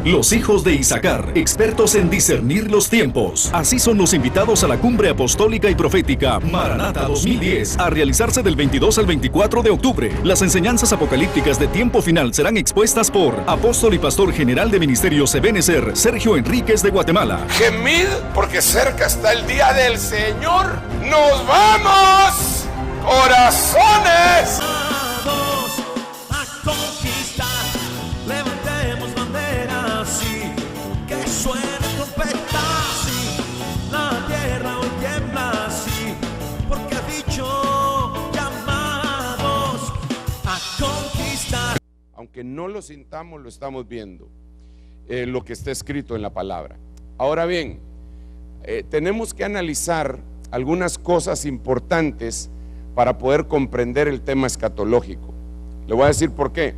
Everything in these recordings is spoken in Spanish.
Los hijos de Isaacar, expertos en discernir los tiempos. Así son los invitados a la Cumbre Apostólica y Profética Maranata 2010, a realizarse del 22 al 24 de octubre. Las enseñanzas apocalípticas de tiempo final serán expuestas por Apóstol y Pastor General de Ministerios Ebenezer, Sergio Enríquez de Guatemala. Gemid, porque cerca está el día del Señor. ¡Nos vamos, corazones! Aunque no lo sintamos, lo estamos viendo, lo que está escrito en la palabra. Ahora bien, tenemos que analizar algunas cosas importantes para poder comprender el tema escatológico. Le voy a decir por qué.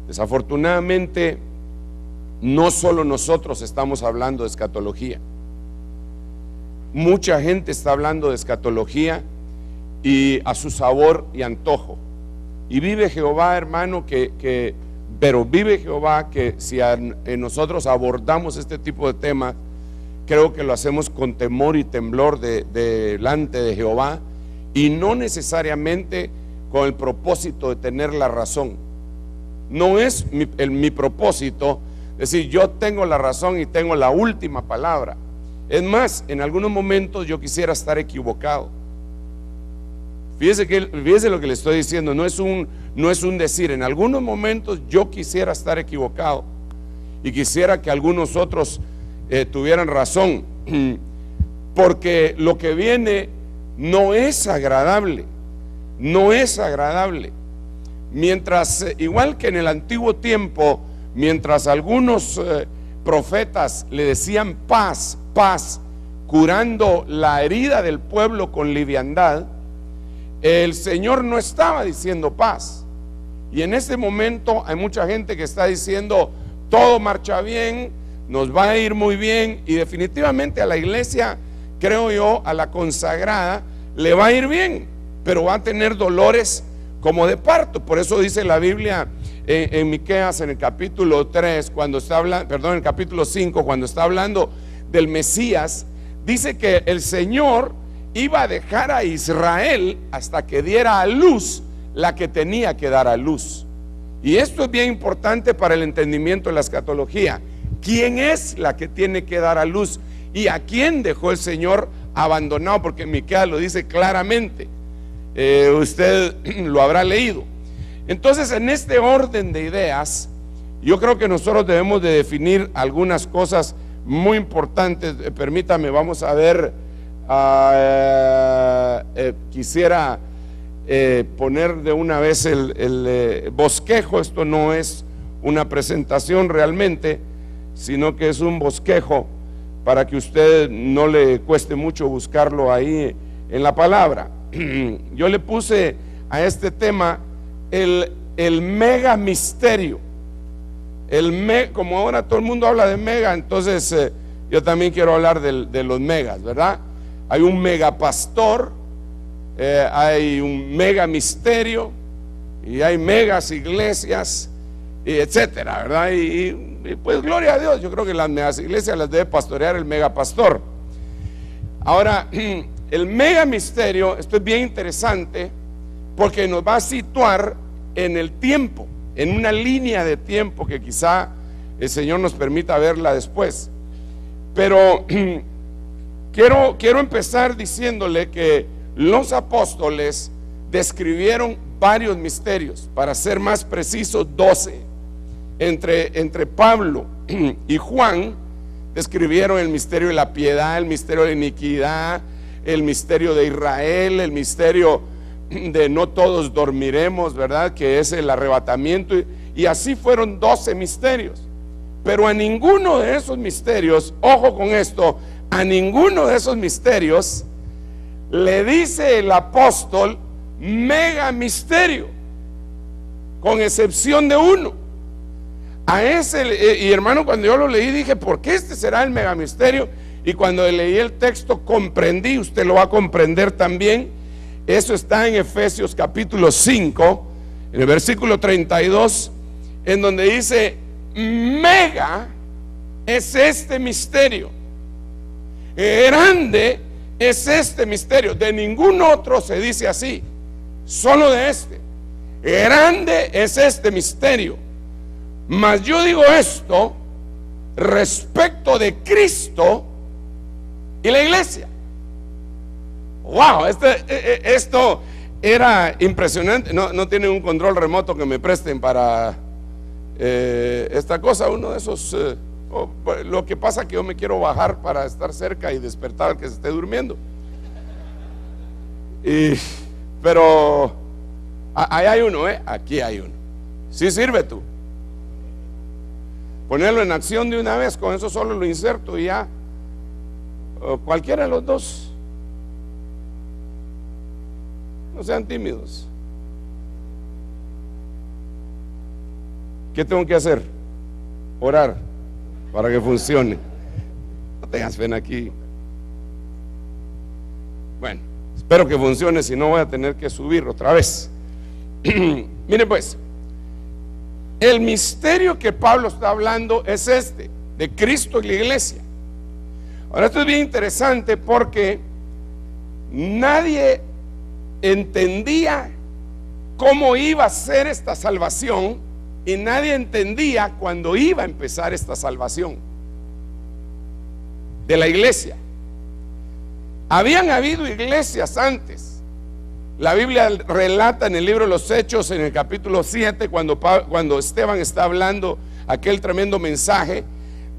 Desafortunadamente, no solo nosotros estamos hablando de escatología. Mucha gente está hablando de escatología y a su sabor y antojo. Y vive Jehová, hermano, pero vive Jehová que si nosotros abordamos este tipo de temas, creo que lo hacemos con temor y temblor delante de Jehová, y no necesariamente con el propósito de tener la razón. No es mi propósito decir yo tengo la razón y tengo la última palabra. Es más, en algunos momentos yo quisiera estar equivocado. Fíjese lo que le estoy diciendo, no es un decir. En algunos momentos yo quisiera estar equivocado y quisiera que algunos otros tuvieran razón, porque lo que viene no es agradable, no es agradable. Mientras, igual que en el antiguo tiempo, mientras algunos profetas le decían paz, paz, curando la herida del pueblo con liviandad, el Señor no estaba diciendo paz. Y en este momento hay mucha gente que está diciendo todo marcha bien, nos va a ir muy bien, y definitivamente a la iglesia, creo yo, a la consagrada, le va a ir bien, pero va a tener dolores como de parto. Por eso dice la Biblia en Miqueas, en el capítulo 3, cuando está hablando, perdón, en el capítulo 5, cuando está hablando del Mesías, dice que el Señor iba a dejar a Israel hasta que diera a luz la que tenía que dar a luz. Y esto es bien importante para el entendimiento de la escatología. ¿Quién es la que tiene que dar a luz? ¿Y a quién dejó el Señor abandonado? Porque Miqueas lo dice claramente. Usted lo habrá leído. Entonces, en este orden de ideas, yo creo que nosotros debemos de definir algunas cosas muy importantes. Permítame, vamos a ver. Quisiera poner de una vez el bosquejo. Esto no es una presentación realmente, sino que es un bosquejo para que usted no le cueste mucho buscarlo ahí en la palabra. Yo le puse a este tema el mega misterio. Como ahora todo el mundo habla de mega, entonces yo también quiero hablar de los megas, ¿verdad? Hay un megapastor, hay un mega misterio, y hay megas iglesias, y etcétera, ¿verdad? Y pues gloria a Dios, yo creo que las megas iglesias las debe pastorear el megapastor. Ahora, el mega misterio, esto es bien interesante, porque nos va a situar en el tiempo, en una línea de tiempo que quizá el Señor nos permita verla después. Pero quiero empezar diciéndole que los apóstoles describieron varios misterios, para ser más precisos 12. Entre Pablo y Juan describieron el misterio de la piedad, el misterio de la iniquidad, el misterio de Israel, el misterio de no todos dormiremos, ¿verdad? Que es el arrebatamiento, y así fueron 12 misterios. Pero a ninguno de esos misterios, ojo con esto, a ninguno de esos misterios le dice el apóstol mega misterio, con excepción de uno. A ese, y hermano, cuando yo lo leí dije, ¿por qué este será el mega misterio? Y cuando leí el texto comprendí, usted lo va a comprender también. Eso está en Efesios capítulo 5, en el versículo 32, en donde dice mega es este misterio. Grande es este misterio. De ningún otro se dice así, solo de este. Grande es este misterio. Mas yo digo esto respecto de Cristo y la iglesia. Wow, esto era impresionante. No tienen un control remoto que me presten para esta cosa, uno de esos. Lo que pasa es que yo me quiero bajar para estar cerca y despertar al que se esté durmiendo. Pero ahí hay uno, aquí hay uno. Sí sirve tú. Ponerlo en acción de una vez, con eso solo lo inserto y ya. Cualquiera de los dos. No sean tímidos. ¿Qué tengo que hacer? Orar para que funcione. No tengas pena aquí. Bueno, espero que funcione, si no voy a tener que subir otra vez. Miren pues, el misterio que Pablo está hablando es este, de Cristo y la iglesia. Ahora esto es bien interesante porque nadie entendía cómo iba a ser esta salvación y nadie entendía cuándo iba a empezar esta salvación de la iglesia. Habían habido iglesias antes. La Biblia relata en el libro de los Hechos, en el capítulo 7, cuando Esteban está hablando aquel tremendo mensaje,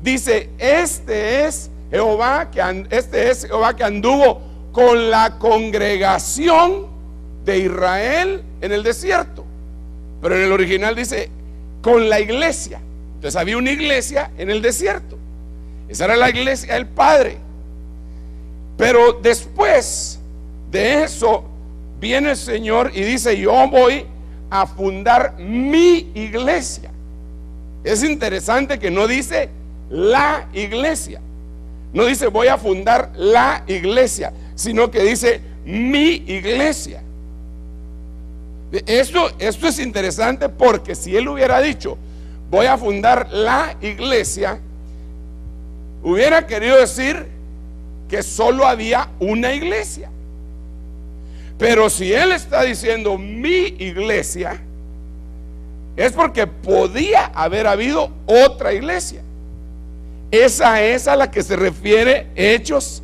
dice: este es Jehová que anduvo con la congregación de Israel en el desierto. Pero en el original dice con la iglesia. Entonces había una iglesia en el desierto. Esa era la iglesia del Padre. Pero después de eso viene el Señor y dice: yo voy a fundar mi iglesia. Es interesante que no dice la iglesia, no dice voy a fundar la iglesia, sino que dice mi iglesia. Esto es interesante, porque si él hubiera dicho voy a fundar la iglesia, hubiera querido decir que solo había una iglesia. Pero si él está diciendo mi iglesia, es porque podía haber habido otra iglesia. Esa es a la que se refiere Hechos,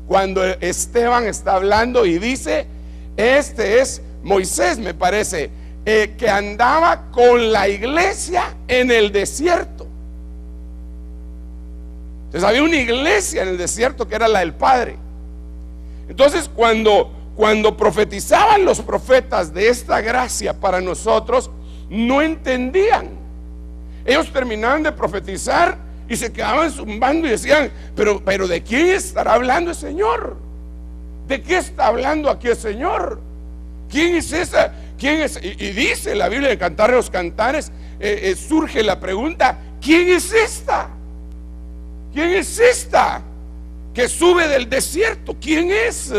cuando Esteban está hablando y dice: este es Moisés, me parece, que andaba con la iglesia en el desierto. Entonces había una iglesia en el desierto que era la del Padre. Entonces cuando profetizaban los profetas de esta gracia para nosotros, no entendían. Ellos terminaban de profetizar y se quedaban zumbando y decían: pero ¿de quién estará hablando el Señor? ¿De qué está hablando aquí el Señor? ¿Quién es esa? ¿Quién es? Y dice la Biblia en Cantar de los Cantares, surge la pregunta: ¿quién es esta? ¿Quién es esta que sube del desierto? ¿Quién es?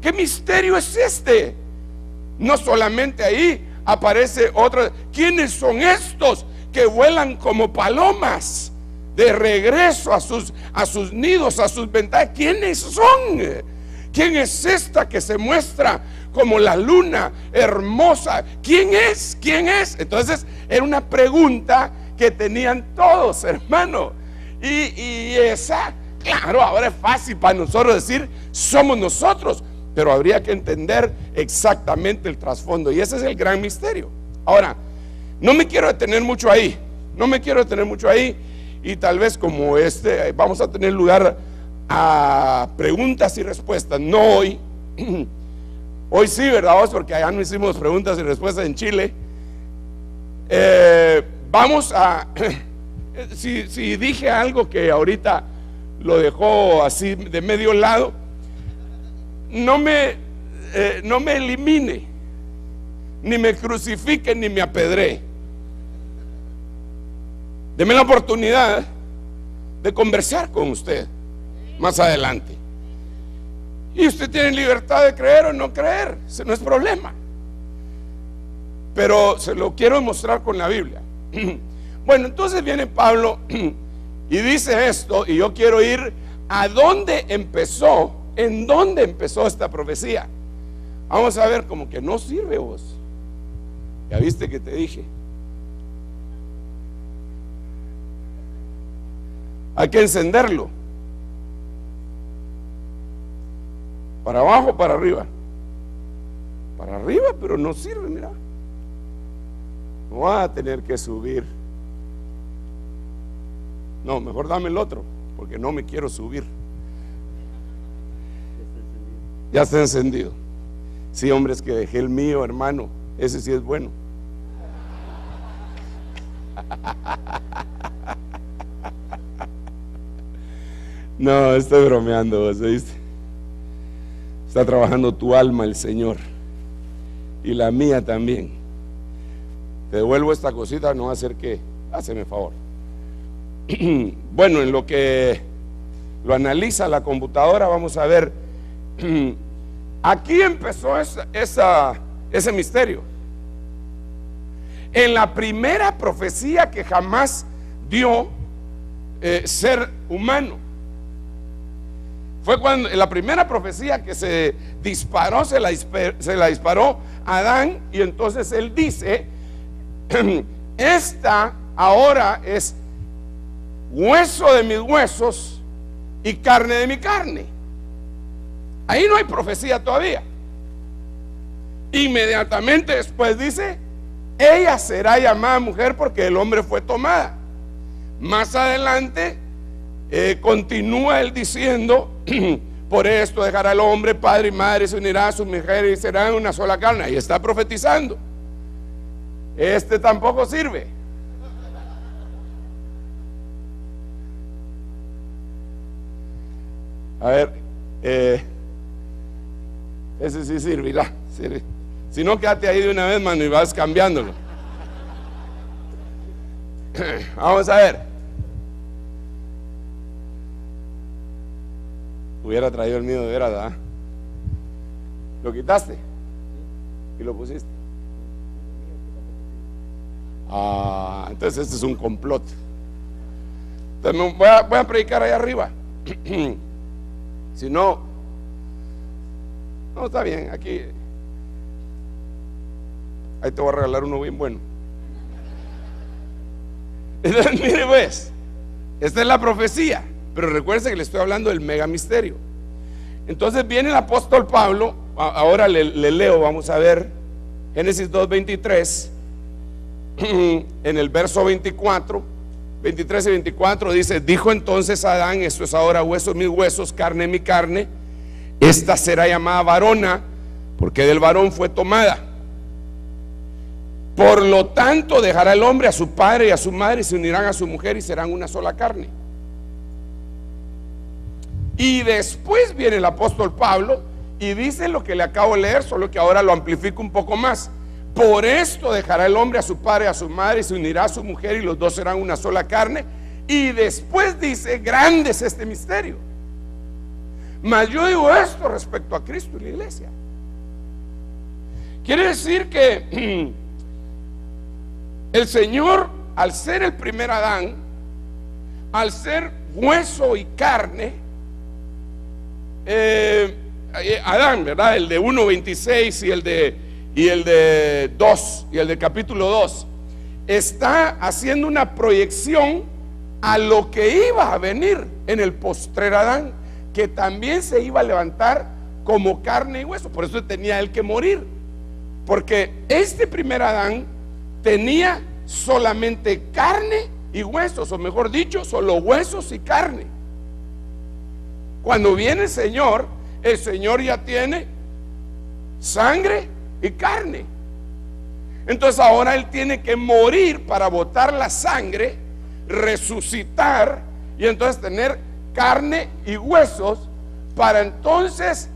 ¿Qué misterio es este? No solamente ahí aparece otra. ¿Quiénes son estos que vuelan como palomas de regreso a sus nidos, a sus ventanas? ¿Quiénes son? ¿Quién es esta que se muestra como la luna hermosa? ¿Quién es? ¿Quién es? Entonces era una pregunta que tenían todos, hermano. Y esa, claro, ahora es fácil para nosotros decir somos nosotros, pero habría que entender exactamente el trasfondo, y ese es el gran misterio. Ahora, no me quiero detener mucho ahí, y tal vez como vamos a tener lugar a preguntas y respuestas, no hoy. Hoy sí, ¿verdad? Porque allá no hicimos preguntas y respuestas en Chile. Vamos a si dije algo que ahorita lo dejó así de medio lado, no me elimine, ni me crucifique, ni me apedree. Deme la oportunidad de conversar con usted más adelante. Y usted tiene libertad de creer o no creer, ese no es problema. Pero se lo quiero mostrar con la Biblia. Bueno, entonces viene Pablo Y dice esto, y yo quiero ir a dónde empezó, en dónde empezó esta profecía. Vamos a ver, como que no sirve vos. Ya viste que te dije. Hay que encenderlo. Para abajo, para arriba. Para arriba, pero no sirve, mira. No va a tener que subir. No, mejor dame el otro, porque no me quiero subir. Ya está encendido. Sí, hombre, es que dejé el mío, hermano. Ese sí es bueno. No, estoy bromeando, vos, ¿viste? Está trabajando tu alma el Señor, y la mía también. Te devuelvo esta cosita, no va a hacer que, háceme favor. Bueno, en lo que lo analiza la computadora, vamos a ver. Aquí empezó ese misterio. En la primera profecía que jamás dio ser humano. Fue cuando en la primera profecía que se disparó, se la disparó a Adán, y entonces él dice: esta ahora es hueso de mis huesos y carne de mi carne. Ahí no hay profecía todavía. Inmediatamente después dice: ella será llamada mujer porque el hombre fue tomada. Más adelante continúa él diciendo: por esto dejará el hombre padre y madre, se unirá a su mujer y serán una sola carne. Ahí está profetizando. Este tampoco sirve. A ver, ese sí servirá. Si no, quédate ahí de una vez, mano, y vas cambiándolo. Vamos a ver. Hubiera traído el mío de veras, ¿verdad? ¿Lo quitaste? ¿Y lo pusiste? Ah, entonces este es un complot. Entonces voy a predicar ahí arriba. Si no, no está bien, aquí. Ahí te voy a regalar uno bien bueno. Entonces, mire pues, esta es la profecía, pero recuerde que le estoy hablando del mega misterio. Entonces viene el apóstol Pablo. Ahora le leo, vamos a ver Génesis 2:23. En el verso 23 y 24 dice: dijo entonces Adán: esto es ahora hueso de mis huesos, carne de mi carne. Esta será llamada varona, porque del varón fue tomada. Por lo tanto dejará el hombre a su padre y a su madre, y se unirán a su mujer y serán una sola carne. Y después viene el apóstol Pablo y dice lo que le acabo de leer, solo que ahora lo amplifico un poco más. Por esto dejará el hombre a su padre y a su madre, y se unirá a su mujer, y los dos serán una sola carne. Y después dice: grande es este misterio. Mas yo digo esto respecto a Cristo y la iglesia. Quiere decir que el Señor, al ser el primer Adán, al ser hueso y carne, Adán, ¿verdad? El de 1:26 y el de 2 y el del capítulo 2, está haciendo una proyección a lo que iba a venir en el postrer Adán, que también se iba a levantar como carne y hueso. Por eso tenía él que morir, porque este primer Adán tenía solamente carne y huesos, o mejor dicho, solo huesos y carne. Cuando viene el Señor ya tiene sangre y carne. Entonces ahora él tiene que morir para botar la sangre, resucitar, y entonces tener carne y huesos, para entonces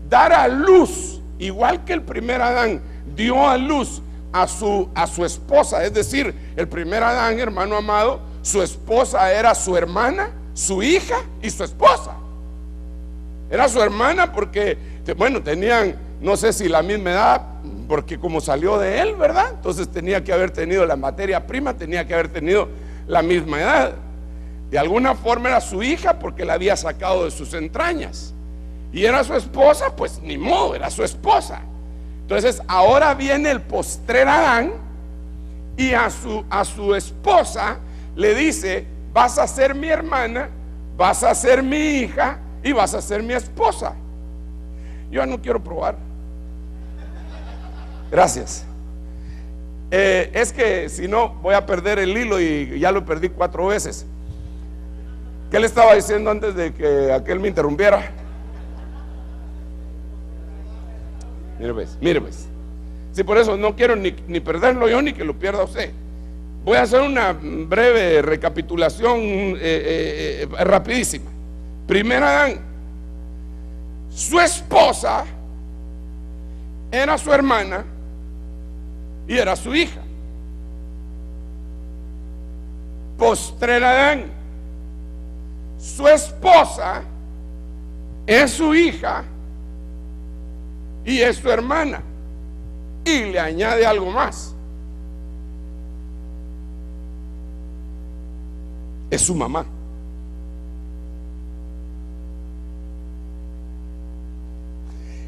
dar a luz, igual que el primer Adán dio a luz a su esposa. Es decir, el primer Adán, hermano amado, su esposa era su hermana, su hija y su esposa. Era su hermana porque, bueno, tenían, no sé si la misma edad, porque como salió de él, ¿verdad? Entonces tenía que haber tenido la materia prima, tenía que haber tenido la misma edad. De alguna forma era su hija porque la había sacado de sus entrañas. Y era su esposa, pues ni modo, era su esposa. Entonces ahora viene el postrer Adán y a su esposa le dice: vas a ser mi hermana, vas a ser mi hija y vas a ser mi esposa. Yo no quiero probar. Gracias. Es que si no voy a perder el hilo y ya lo perdí 4 veces. ¿Qué le estaba diciendo antes de que aquel me interrumpiera? Mire pues. Sí, por eso no quiero ni perderlo yo ni que lo pierda usted. Voy a hacer una breve recapitulación rapidísima. Primero Adán, su esposa era su hermana y era su hija. Postrer Adán, su esposa es su hija y es su hermana, y le añade algo más: es su mamá.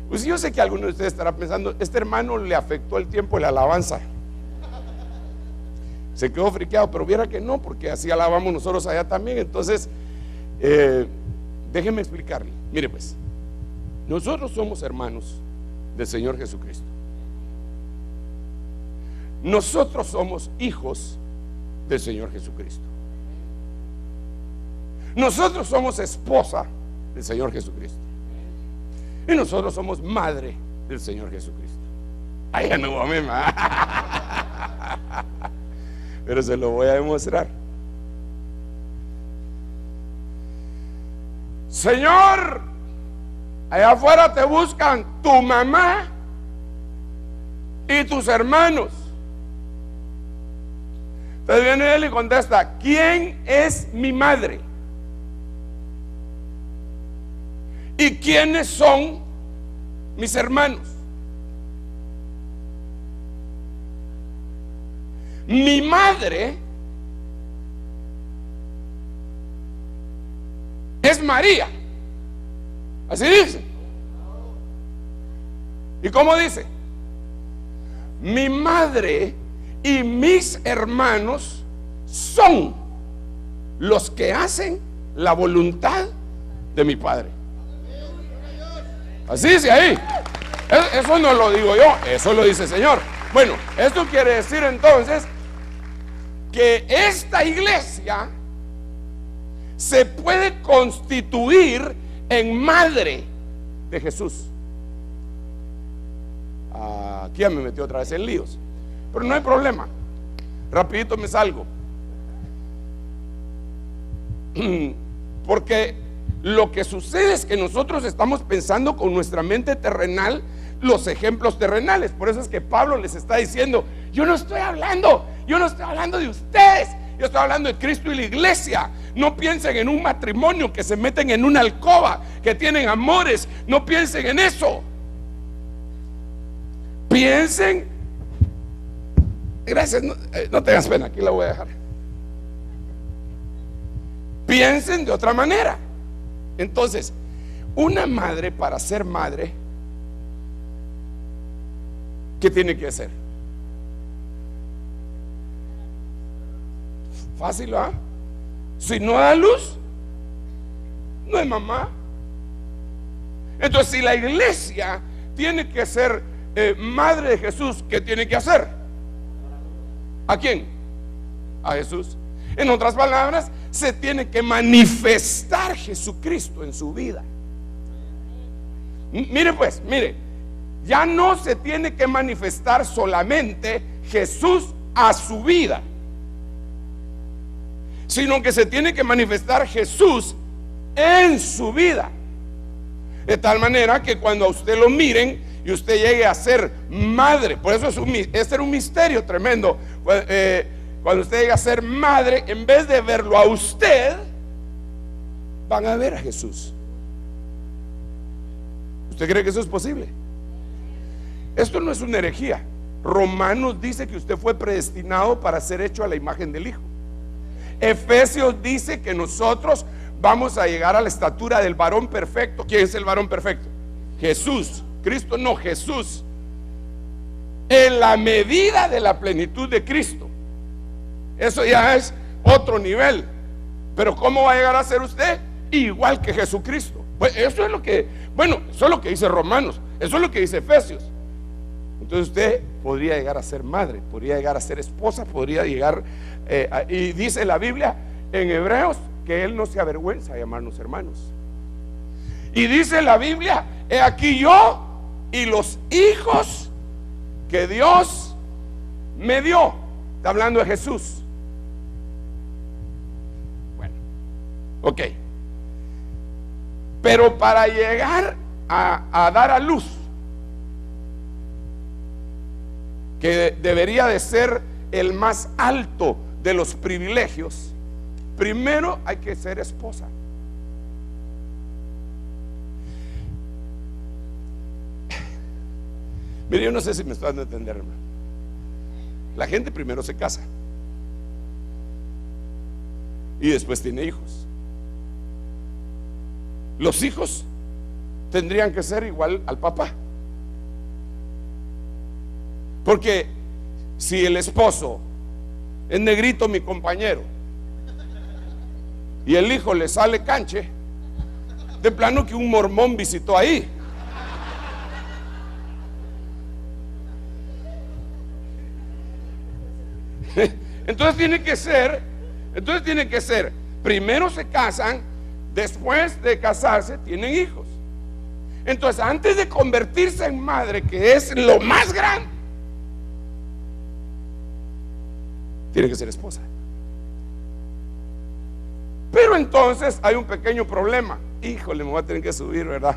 Pues yo sé que alguno de ustedes estará pensando: este hermano le afectó el tiempo de la alabanza, se quedó friqueado. Pero viera que no, porque así alabamos nosotros allá también. Entonces déjenme explicarle. Mire pues, nosotros somos hermanos del Señor Jesucristo. Nosotros somos hijos del Señor Jesucristo. Nosotros somos esposa del Señor Jesucristo. Y nosotros somos madre del Señor Jesucristo. Ay, ya no voy a memer. Pero se lo voy a demostrar. Señor, allá afuera te buscan tu mamá y tus hermanos. Entonces viene él y contesta: ¿quién es mi madre? ¿Y quiénes son mis hermanos? Mi madre es María. Así dice. ¿Y cómo dice? Mi madre y mis hermanos son los que hacen la voluntad de mi Padre. Así dice ahí. Eso no lo digo yo, eso lo dice el Señor. Bueno, esto quiere decir entonces que esta iglesia se puede constituir en madre de Jesús. Aquí ya me metió otra vez en líos, pero no hay problema, rapidito me salgo. Porque lo que sucede es que nosotros estamos pensando con nuestra mente terrenal los ejemplos terrenales. Por eso es que Pablo les está diciendo: yo no estoy hablando de ustedes, yo estoy hablando de Cristo y la iglesia. No piensen en un matrimonio que se meten en una alcoba, que tienen amores. No piensen en eso. Piensen, gracias, no tengas pena, aquí la voy a dejar. Piensen de otra manera. Entonces, una madre, para ser madre, ¿qué tiene que hacer? Fácil, ¿ah? Si no da luz, no es mamá. Entonces, si la iglesia tiene que ser madre de Jesús, ¿qué tiene que hacer? ¿A quién? A Jesús. En otras palabras, se tiene que manifestar Jesucristo en su vida. Mire pues, mire, ya no se tiene que manifestar solamente Jesús a su vida, sino que se tiene que manifestar Jesús en su vida, de tal manera que cuando a usted lo miren y usted llegue a ser madre, por eso este era un misterio tremendo. Cuando usted llegue a ser madre, en vez de verlo a usted, van a ver a Jesús. ¿Usted cree que eso es posible? Esto no es una herejía. Romanos dice que usted fue predestinado para ser hecho a la imagen del Hijo. Efesios dice que nosotros vamos a llegar a la estatura del varón perfecto. ¿Quién es el varón perfecto? Jesús. Cristo no, Jesús. En la medida de la plenitud de Cristo. Eso ya es otro nivel. Pero ¿cómo va a llegar a ser usted? Igual que Jesucristo. Pues eso es lo que, eso es lo que dice Romanos, eso es lo que dice Efesios. Entonces usted podría llegar a ser madre, podría llegar a ser esposa, podría llegar, y dice la Biblia en Hebreos que Él no se avergüenza de llamarnos hermanos. Y dice la Biblia, he aquí yo y los hijos que Dios me dio. Está hablando de Jesús. Bueno, ok. Pero para llegar a dar a luz, que debería de ser el más alto de los privilegios, primero hay que ser esposa. Mire, yo no sé si me estoy dando a entender, hermano. La gente primero se casa y después tiene hijos. Los hijos tendrían que ser igual al papá. Porque si el esposo es negrito, mi compañero, y el hijo le sale canche, de plano que un mormón visitó ahí. Entonces tiene que ser, primero se casan, después de casarse tienen hijos. Entonces antes de convertirse en madre, que es lo más grande, tiene que ser esposa. Pero entonces hay un pequeño problema. Híjole, me voy a tener que subir, ¿verdad?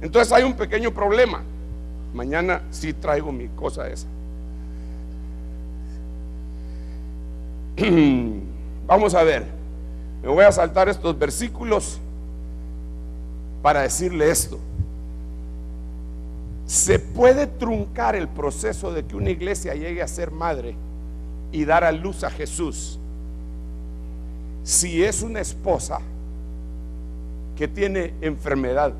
Entonces hay un pequeño problema. Mañana sí traigo mi cosa esa. Vamos a ver. Me voy a saltar estos versículos para decirle esto. Se puede truncar el proceso de que una iglesia llegue a ser madre y dar a luz a Jesús si es una esposa que tiene enfermedad.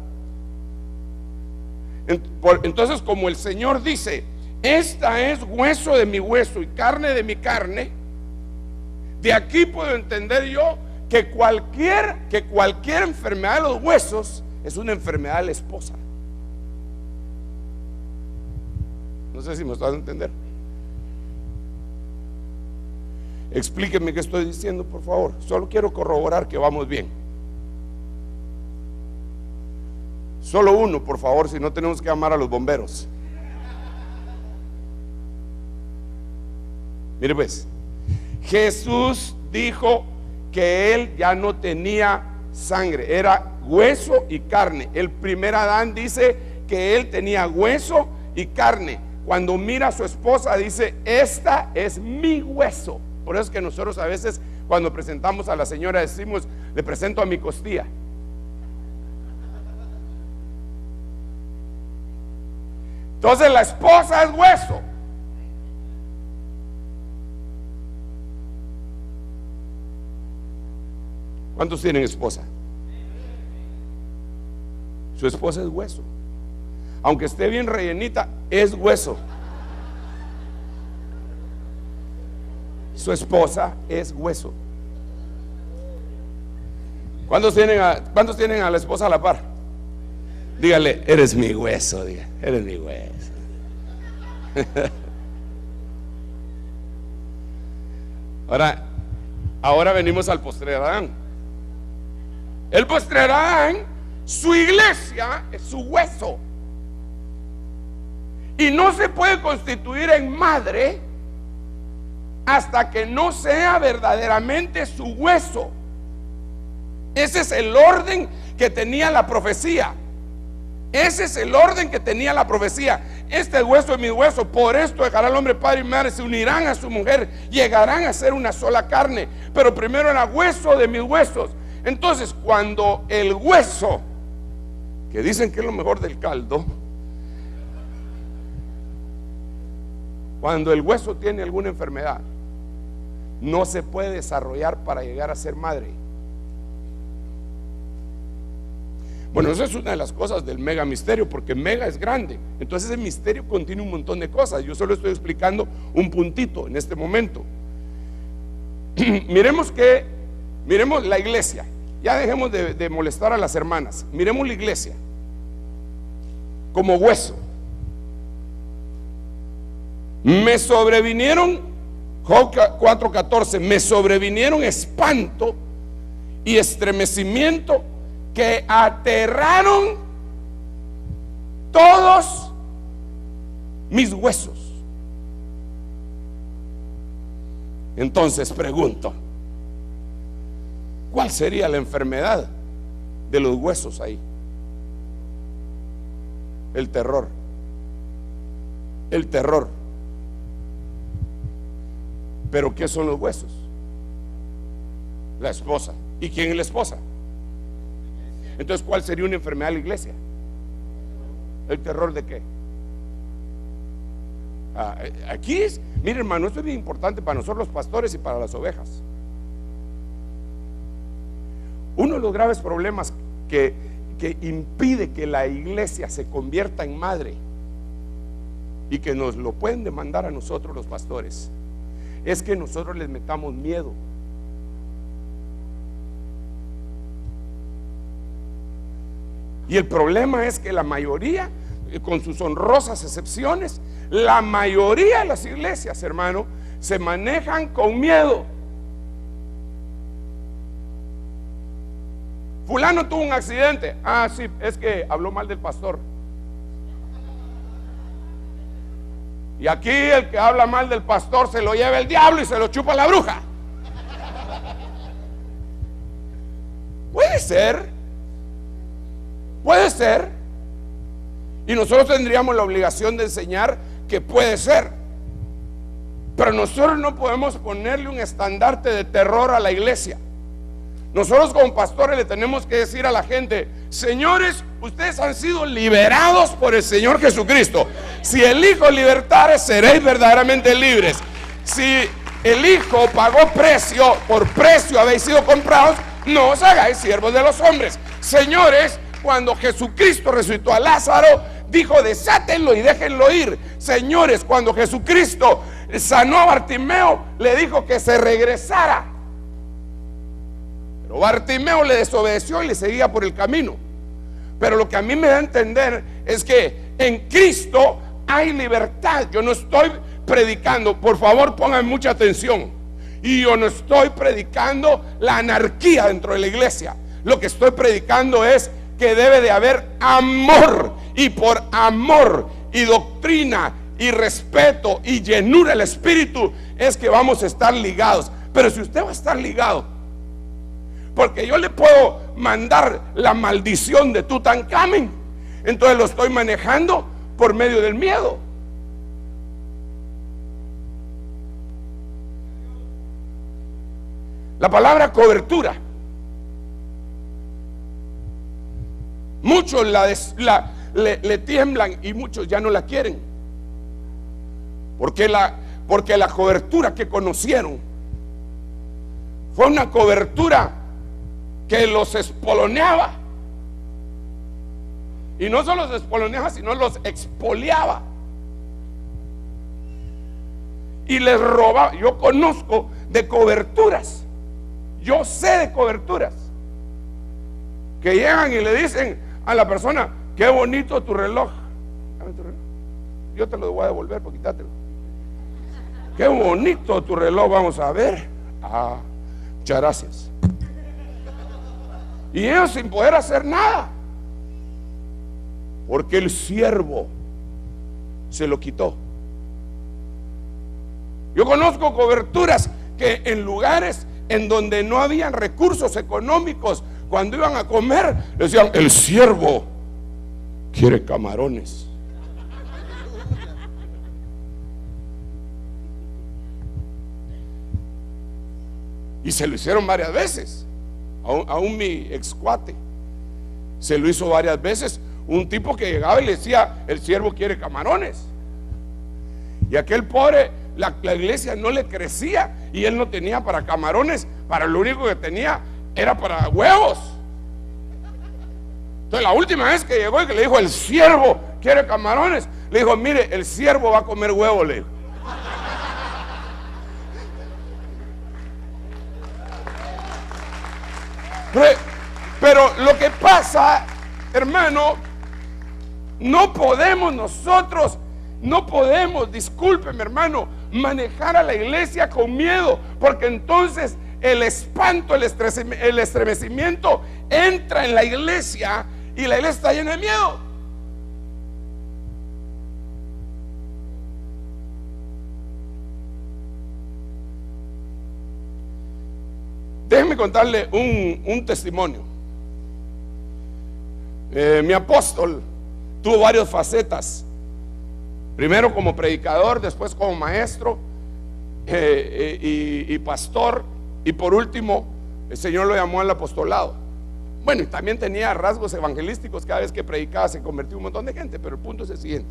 Entonces, como el Señor dice, esta es hueso de mi hueso y carne de mi carne, de aquí puedo entender yo que cualquier enfermedad de los huesos es una enfermedad de la esposa. No sé si me estás a entender. Explíqueme qué estoy diciendo, por favor. Solo quiero corroborar que vamos bien. Solo uno, por favor, si no tenemos que llamar a los bomberos. Mire pues, Jesús dijo que Él ya no tenía sangre, era hueso y carne. El primer Adán dice que Él tenía hueso y carne. Cuando mira a su esposa dice, esta es mi hueso. Por eso es que nosotros a veces cuando presentamos a la señora decimos, le presento a mi costilla. Entonces la esposa es hueso. ¿Cuántos tienen esposa? Su esposa es hueso. Aunque esté bien rellenita, es hueso. Su esposa es hueso. ¿Cuántos tienen a la esposa a la par? Dígale, eres mi hueso, diga, eres mi hueso. Ahora venimos al postrer Adán. El postrer Adán, su iglesia es su hueso. Y no se puede constituir en madre hasta que no sea verdaderamente su hueso. Ese es el orden que tenía la profecía. Ese es el orden que tenía la profecía. Este hueso es mi hueso, por esto dejará el hombre padre y madre, se unirán a su mujer, llegarán a ser una sola carne. Pero primero era hueso de mis huesos. Entonces, cuando el hueso, que dicen que es lo mejor del caldo, cuando el hueso tiene alguna enfermedad, no se puede desarrollar para llegar a ser madre. Bueno, eso es una de las cosas del mega misterio, porque mega es grande. Entonces el misterio contiene un montón de cosas. Yo solo estoy explicando un puntito en este momento. Miremos la iglesia. Ya dejemos de molestar a las hermanas. Miremos la iglesia como hueso. Me sobrevinieron, Job 4:14, me sobrevinieron espanto y estremecimiento que aterraron todos mis huesos. Entonces pregunto, ¿cuál sería la enfermedad de los huesos ahí? El terror. El terror. ¿Pero qué son los huesos? La esposa. ¿Y quién es la esposa? Entonces, ¿cuál sería una enfermedad de la iglesia? ¿El terror de qué? Aquí es, mire hermano, esto es bien importante para nosotros los pastores y para las ovejas. Uno de los graves problemas que impide que la iglesia se convierta en madre, y que nos lo pueden demandar a nosotros los pastores, es que nosotros les metamos miedo. Y el problema es que la mayoría, con sus honrosas excepciones, la mayoría de las iglesias, hermano, se manejan con miedo. Fulano tuvo un accidente. Ah, sí, es que habló mal del pastor. Y aquí el que habla mal del pastor se lo lleva el diablo y se lo chupa la bruja. Puede ser. Puede ser. Y nosotros tendríamos la obligación de enseñar que puede ser. Pero nosotros no podemos ponerle un estandarte de terror a la iglesia. Nosotros como pastores le tenemos que decir a la gente: señores, ustedes han sido liberados por el Señor Jesucristo. Si el Hijo libertare, seréis verdaderamente libres. Si el Hijo pagó precio, por precio habéis sido comprados, no os hagáis siervos de los hombres. Señores, cuando Jesucristo resucitó a Lázaro, dijo: desátenlo y déjenlo ir. Señores, cuando Jesucristo sanó a Bartimeo, le dijo que se regresara. Pero Bartimeo le desobedeció y le seguía por el camino. Pero lo que a mí me da a entender es que en Cristo hay libertad. Yo no estoy predicando, por favor pongan mucha atención, y yo no estoy predicando la anarquía dentro de la iglesia. Lo que estoy predicando es que debe de haber amor, y por amor y doctrina y respeto y llenura del Espíritu es que vamos a estar ligados. Pero si usted va a estar ligado, porque yo le puedo mandar la maldición de Tutankamón, entonces lo estoy manejando por medio del miedo. La palabra cobertura, muchos le tiemblan y muchos ya no la quieren, porque la cobertura que conocieron fue una cobertura que los espoloneaba, y no solo los espoloneaba, sino los expoliaba y les robaba. Yo conozco de coberturas, yo sé de coberturas que llegan y le dicen a la persona: qué bonito tu reloj. Dame tu reloj. Yo te lo voy a devolver, por quitátelo. Qué bonito tu reloj, vamos a ver. Ah, muchas gracias. Y ellos sin poder hacer nada, porque el siervo se lo quitó. Yo conozco coberturas que en lugares en donde no habían recursos económicos, cuando iban a comer, decían: el siervo quiere camarones. Y se lo hicieron varias veces. Aún mi ex cuate se lo hizo varias veces. Un tipo que llegaba y le decía: el siervo quiere camarones. Y aquel pobre, la iglesia no le crecía, y él no tenía para camarones, para lo único que tenía era para huevos. Entonces la última vez que llegó y que le dijo: el siervo quiere camarones, le dijo: mire, el siervo va a comer huevo, le dijo. Pero lo que pasa, hermano, no podemos nosotros, discúlpeme, hermano, manejar a la iglesia con miedo, porque entonces el espanto, el estremecimiento entra en la iglesia y la iglesia está llena de miedo. Déjenme contarle un testimonio. Mi apóstol tuvo varias facetas. Primero como predicador, después como maestro y pastor, y por último el Señor lo llamó al apostolado. Bueno, y también tenía rasgos evangelísticos. Cada vez que predicaba se convertía un montón de gente. Pero el punto es el siguiente: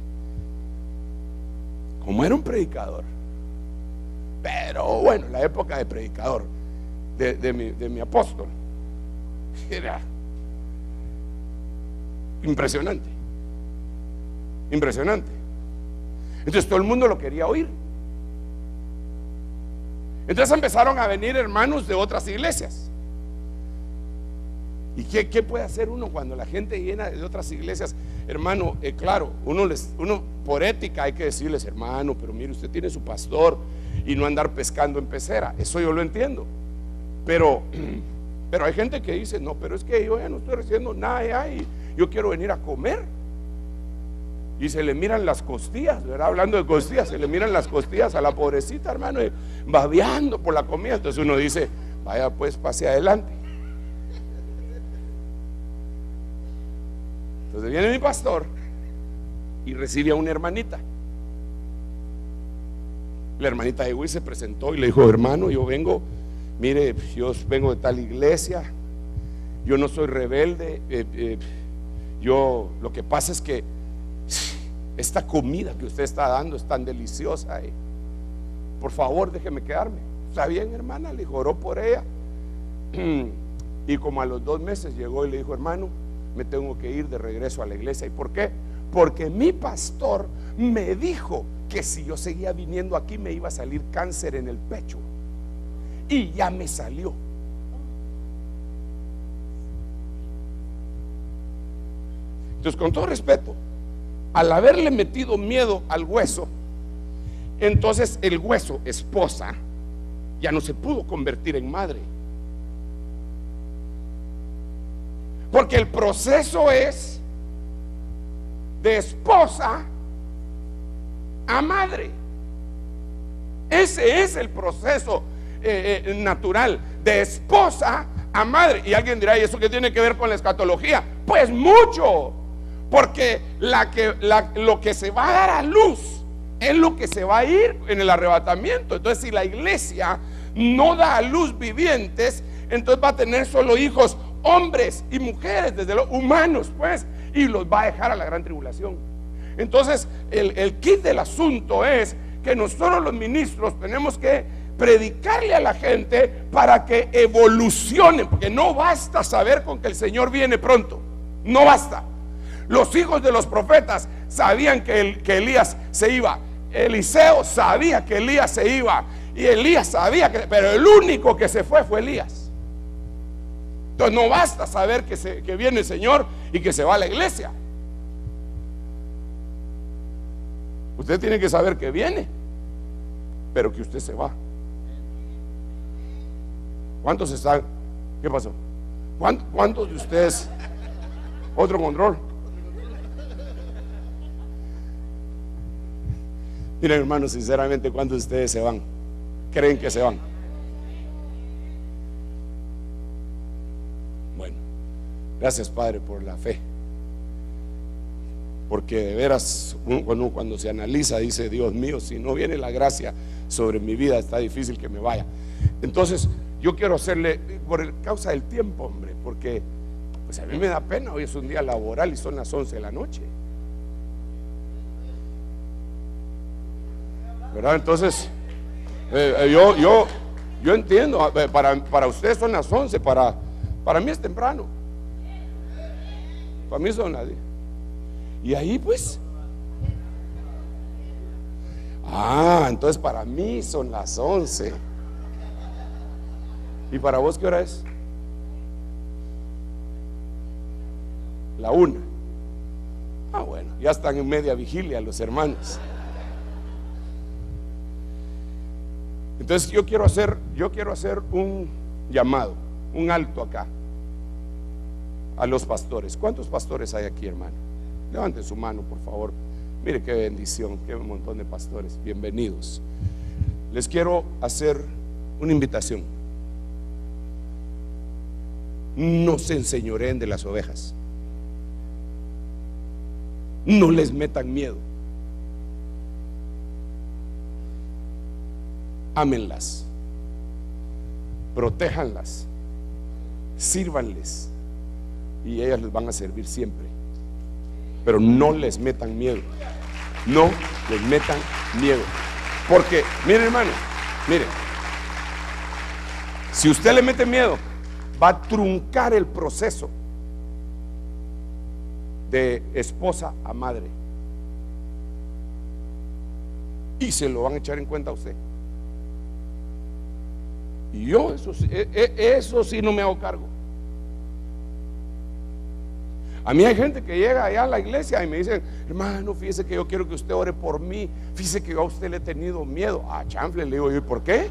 como era un predicador, pero bueno, la época de predicador de mi apóstol era impresionante. Entonces todo el mundo lo quería oír. Entonces empezaron a venir hermanos de otras iglesias. ¿Y qué puede hacer uno cuando la gente llena de otras iglesias? Hermano, claro, uno por ética hay que decirles: hermano, pero mire, usted tiene su pastor, y no andar pescando en pecera. Eso yo lo entiendo. Pero hay gente que dice: no, pero es que yo ya no estoy recibiendo nada ya, y yo quiero venir a comer. Y se le miran las costillas, ¿verdad? Hablando de costillas, se le miran las costillas a la pobrecita, hermano, y babeando por la comida. Entonces uno dice: vaya pues, pase adelante. Entonces viene mi pastor y recibe a una hermanita. La hermanita llegó y se presentó y le dijo: hermano, yo vengo, mire, yo vengo de tal iglesia, yo no soy rebelde, yo, lo que pasa es que esta comida que usted está dando es tan deliciosa, por favor déjeme quedarme. Está bien, hermana, le dijo, oró por ella. Y como a los 2 meses llegó y le dijo: hermano, me tengo que ir de regreso a la iglesia. ¿Y por qué? Porque mi pastor me dijo que si yo seguía viniendo aquí me iba a salir cáncer en el pecho, y ya me salió. Entonces, con todo respeto, al haberle metido miedo al hueso, entonces el hueso, esposa, ya no se pudo convertir en madre, porque el proceso es de esposa a madre. Ese es el proceso natural, de esposa a madre. Y alguien dirá: ¿y eso qué tiene que ver con la escatología? Pues mucho, porque lo que se va a dar a luz es lo que se va a ir en el arrebatamiento. Entonces, si la iglesia no da a luz vivientes, entonces va a tener solo hijos hombres y mujeres, desde los humanos, pues, y los va a dejar a la gran tribulación. Entonces el kit del asunto es que nosotros los ministros tenemos que predicarle a la gente para que evolucionen, porque no basta saber con que el Señor viene pronto, no basta. Los hijos de los profetas sabían que Elías se iba, Eliseo sabía que Elías se iba, y Elías sabía pero el único que se fue Elías. Entonces no basta saber que viene el Señor y que se va a la iglesia. Usted tiene que saber que viene, pero que usted se va. ¿Cuántos están? ¿Qué pasó? ¿Cuántos de ustedes? Otro control. Miren, hermanos, sinceramente, ¿cuántos de ustedes se van? ¿Creen que se van? Bueno, gracias, Padre, por la fe. Porque de veras, cuando se analiza, dice: Dios mío, si no viene la gracia sobre mi vida, está difícil que me vaya. Entonces, yo quiero hacerle, por causa del tiempo, hombre, porque pues a mí me da pena. Hoy es un día laboral y son las 11 de la noche, ¿verdad? Entonces, Yo entiendo, para ustedes son las 11, para mí es temprano. Para mí son las 10. Y ahí pues, entonces para mí son las 11. ¿Y para vos qué hora es? La 1. Bueno, ya están en media vigilia los hermanos. Entonces yo quiero hacer un llamado, un alto acá a los pastores. ¿Cuántos pastores hay aquí, hermano? Levanten su mano, por favor. Mire qué bendición, qué montón de pastores. Bienvenidos. Les quiero hacer una invitación. No se enseñoreen de las ovejas. No les metan miedo. Ámenlas, protéjanlas, sírvanles y ellas les van a servir siempre. Pero no les metan miedo. No les metan miedo. Porque, mire hermano, mire, si usted le mete miedo, va a truncar el proceso de esposa a madre. Y se lo van a echar en cuenta a usted. Y yo eso sí no me hago cargo. A mí hay gente que llega allá a la iglesia y me dicen: hermano, fíjese que yo quiero que usted ore por mí. Fíjese que yo a usted le he tenido miedo. Chanfle, le digo yo, ¿y por qué?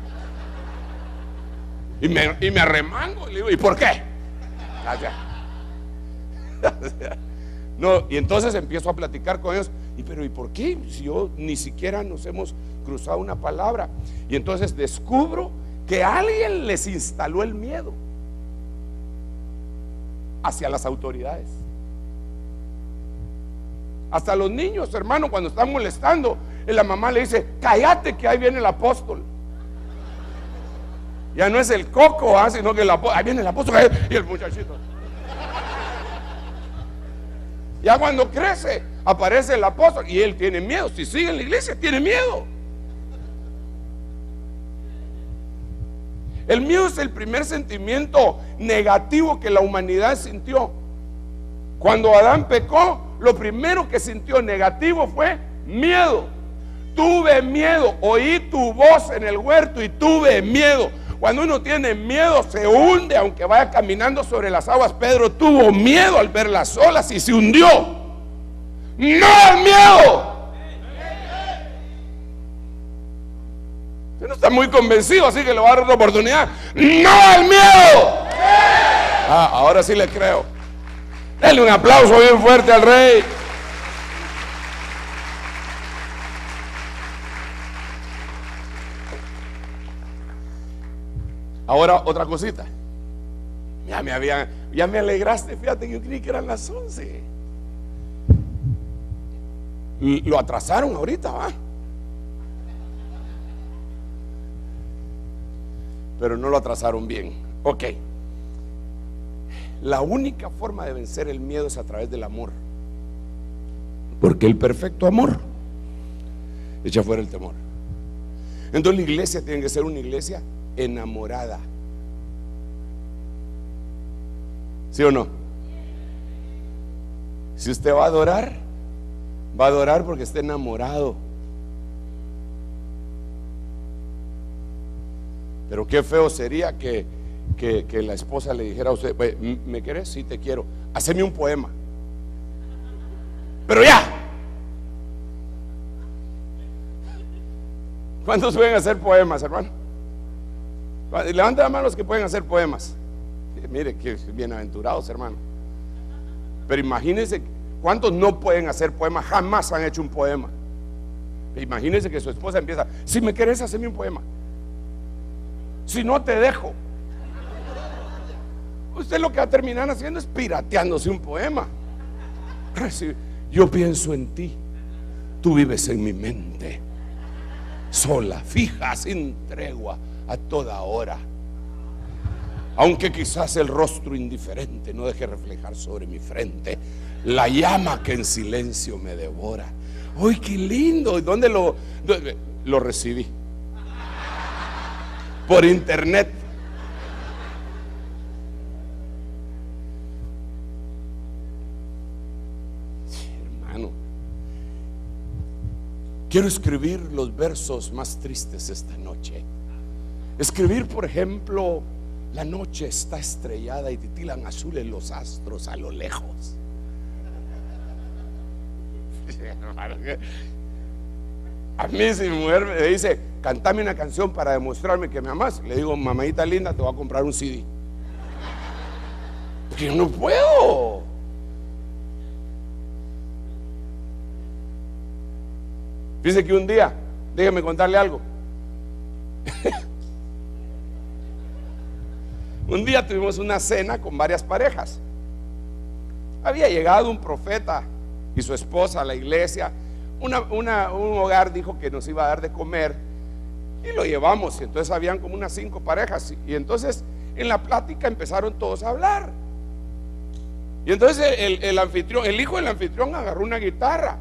Y me arremango, le digo, ¿y por qué? No, y entonces empiezo a platicar con ellos. Pero ¿y por qué? Si yo ni siquiera nos hemos cruzado una palabra. Y entonces descubro que alguien les instaló el miedo hacia las autoridades. Hasta los niños, hermano, cuando están molestando, la mamá le dice: cállate, que ahí viene el apóstol. Ya no es el coco, sino que ahí viene el apóstol. Y el muchachito, ya cuando crece, aparece el apóstol y él tiene miedo. Si sigue en la iglesia, tiene miedo. El miedo es el primer sentimiento negativo que la humanidad sintió. Cuando Adán pecó, lo primero que sintió negativo fue miedo. Tuve miedo, oí tu voz en el huerto y tuve miedo. Cuando uno tiene miedo se hunde, aunque vaya caminando sobre las aguas. Pedro tuvo miedo al ver las olas y se hundió. ¡No al miedo! Usted no está muy convencido, así que le voy a dar otra oportunidad. ¡No al miedo! Ahora sí le creo. Denle un aplauso bien fuerte al Rey. Ahora otra cosita. Ya me alegraste, fíjate, yo creí que eran las 11. Lo atrasaron ahorita, ¿va? Pero no lo atrasaron bien. Ok. La única forma de vencer el miedo es a través del amor. Porque el perfecto amor echa fuera el temor. Entonces la iglesia tiene que ser una iglesia enamorada. ¿Sí o no? Si usted va a adorar porque está enamorado. Pero qué feo sería que la esposa le dijera a usted: ¿me quieres? Sí, te quiero. Haceme un poema. Pero ya. ¿Cuántos pueden hacer poemas, hermano? Levanten la mano los que pueden hacer poemas. Mire, que bienaventurados, hermano. Pero imagínense cuántos no pueden hacer poemas, jamás han hecho un poema. Imagínense que su esposa empieza: si me querés, haceme un poema. Si no, te dejo. Usted lo que va a terminar haciendo es pirateándose un poema. Yo pienso en ti, tú vives en mi mente, sola, fija, sin tregua, a toda hora. Aunque quizás el rostro indiferente no deje reflejar sobre mi frente la llama que en silencio me devora. ¡Uy, qué lindo! ¿Y dónde lo recibí? por internet. Sí, hermano, quiero escribir los versos más tristes esta noche. Escribir, por ejemplo, la noche está estrellada y titilan azules los astros a lo lejos. A mí, si mi mujer me dice, cantame una canción para demostrarme que me amas, le digo, mamadita linda, te voy a comprar un CD. Porque yo no puedo. Dice que un día, déjeme contarle algo. Un día tuvimos una cena con varias parejas. Había llegado un profeta y su esposa a la iglesia. Un hogar dijo que nos iba a dar de comer y lo llevamos. Y entonces habían como unas 5 parejas. Y entonces en la plática empezaron todos a hablar. Y entonces el hijo del anfitrión agarró una guitarra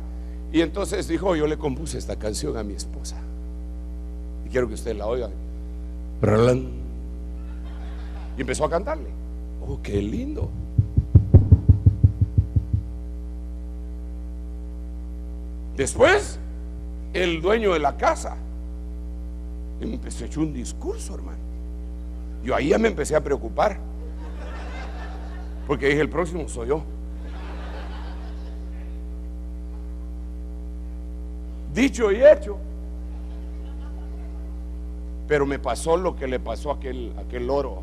y entonces dijo: yo le compuse esta canción a mi esposa y quiero que ustedes la oigan. Y empezó a cantarle. Oh, qué lindo. Después, el dueño de la casa empezó a echar un discurso, hermano. Yo ahí ya me empecé a preocupar, porque dije: el próximo soy yo. Dicho y hecho. Pero me pasó lo que le pasó a aquel loro.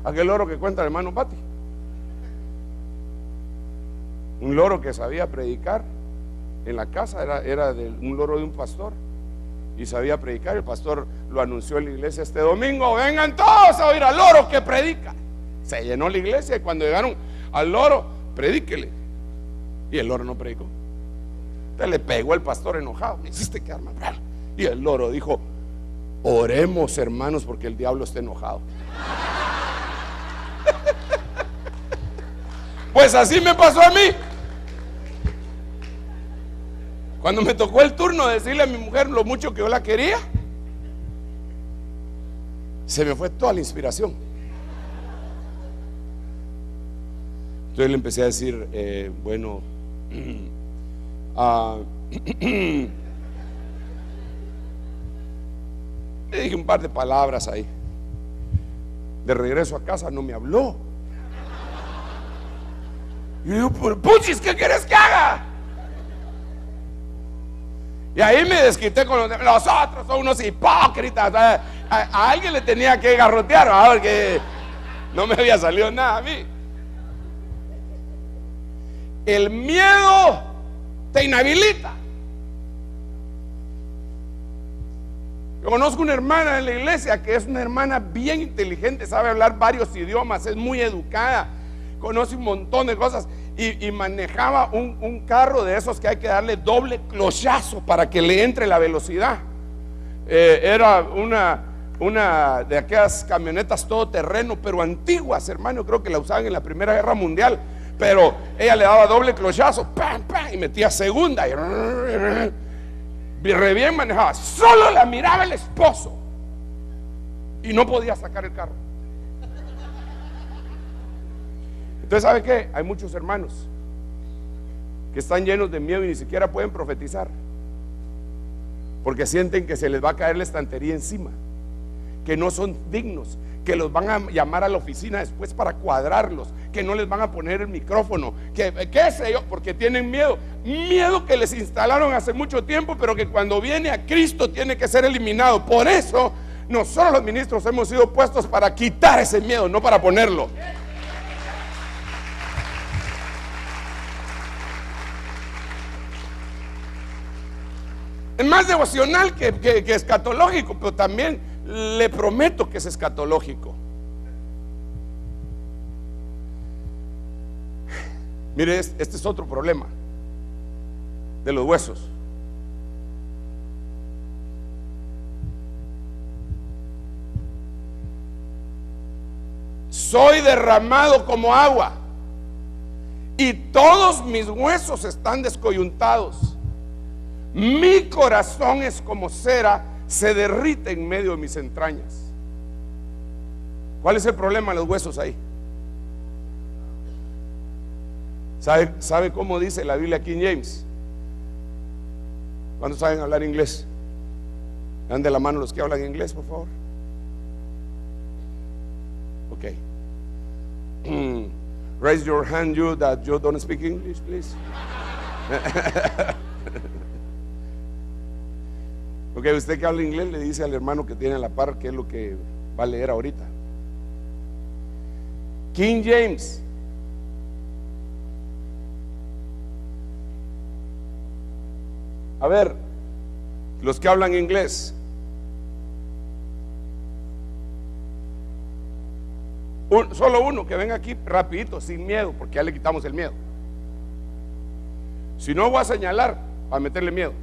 Aquel loro que cuenta el hermano Pati. Un loro que sabía predicar en la casa, era un loro de un pastor y sabía predicar. El pastor lo anunció en la iglesia: este domingo vengan todos a oír al loro que predica. Se llenó la iglesia y cuando llegaron al loro, predíquele. Y el loro no predicó. Entonces le pegó el pastor enojado: me hiciste quedar mal. Y el loro dijo: oremos, hermanos, porque el diablo está enojado. Pues así me pasó a mí. Cuando me tocó el turno de decirle a mi mujer lo mucho que yo la quería, se me fue toda la inspiración. Entonces le empecé a decir, bueno, le dije un par de palabras ahí. De regreso a casa no me habló. Y yo digo: puchis, ¿qué quieres que haga? Y ahí me desquité con los otros son unos hipócritas. A alguien le tenía que garrotear, porque no me había salido nada a mí. El miedo te inhabilita. Yo conozco una hermana en la iglesia que es una hermana bien inteligente, sabe hablar varios idiomas, es muy educada, conoce un montón de cosas y manejaba un carro de esos que hay que darle doble clochazo para que le entre la velocidad. Era una de aquellas camionetas todoterreno, pero antiguas, hermano. Creo que la usaban en la Primera Guerra Mundial. Pero ella le daba doble clochazo, ¡pam, pam! Y metía segunda y re bien manejaba. Solo la miraba el esposo y no podía sacar el carro. Entonces, ¿sabe qué? Hay muchos hermanos que están llenos de miedo y ni siquiera pueden profetizar, porque sienten que se les va a caer la estantería encima, que no son dignos, que los van a llamar a la oficina después para cuadrarlos, que no les van a poner el micrófono, que qué sé yo, porque tienen miedo que les instalaron hace mucho tiempo, pero que cuando viene a Cristo tiene que ser eliminado. Por eso nosotros los ministros hemos sido puestos para quitar ese miedo, no para ponerlo. Es más devocional que escatológico, pero también le prometo que es escatológico. Mire, este es otro problema de los huesos. Soy derramado como agua y todos mis huesos están descoyuntados. Mi corazón es como cera, se derrite en medio de mis entrañas. ¿Cuál es el problema de los huesos ahí? ¿Sabe cómo dice la Biblia King James? ¿Cuántos saben hablar inglés? Dan de la mano los que hablan inglés, por favor. Ok. Raise your hand, you that you don't speak English, please. Ok, usted que habla inglés le dice al hermano que tiene a la par qué es lo que va a leer ahorita. King James. A ver, los que hablan inglés. Solo uno que venga aquí rapidito, sin miedo, porque ya le quitamos el miedo. Si no, voy a señalar para meterle miedo.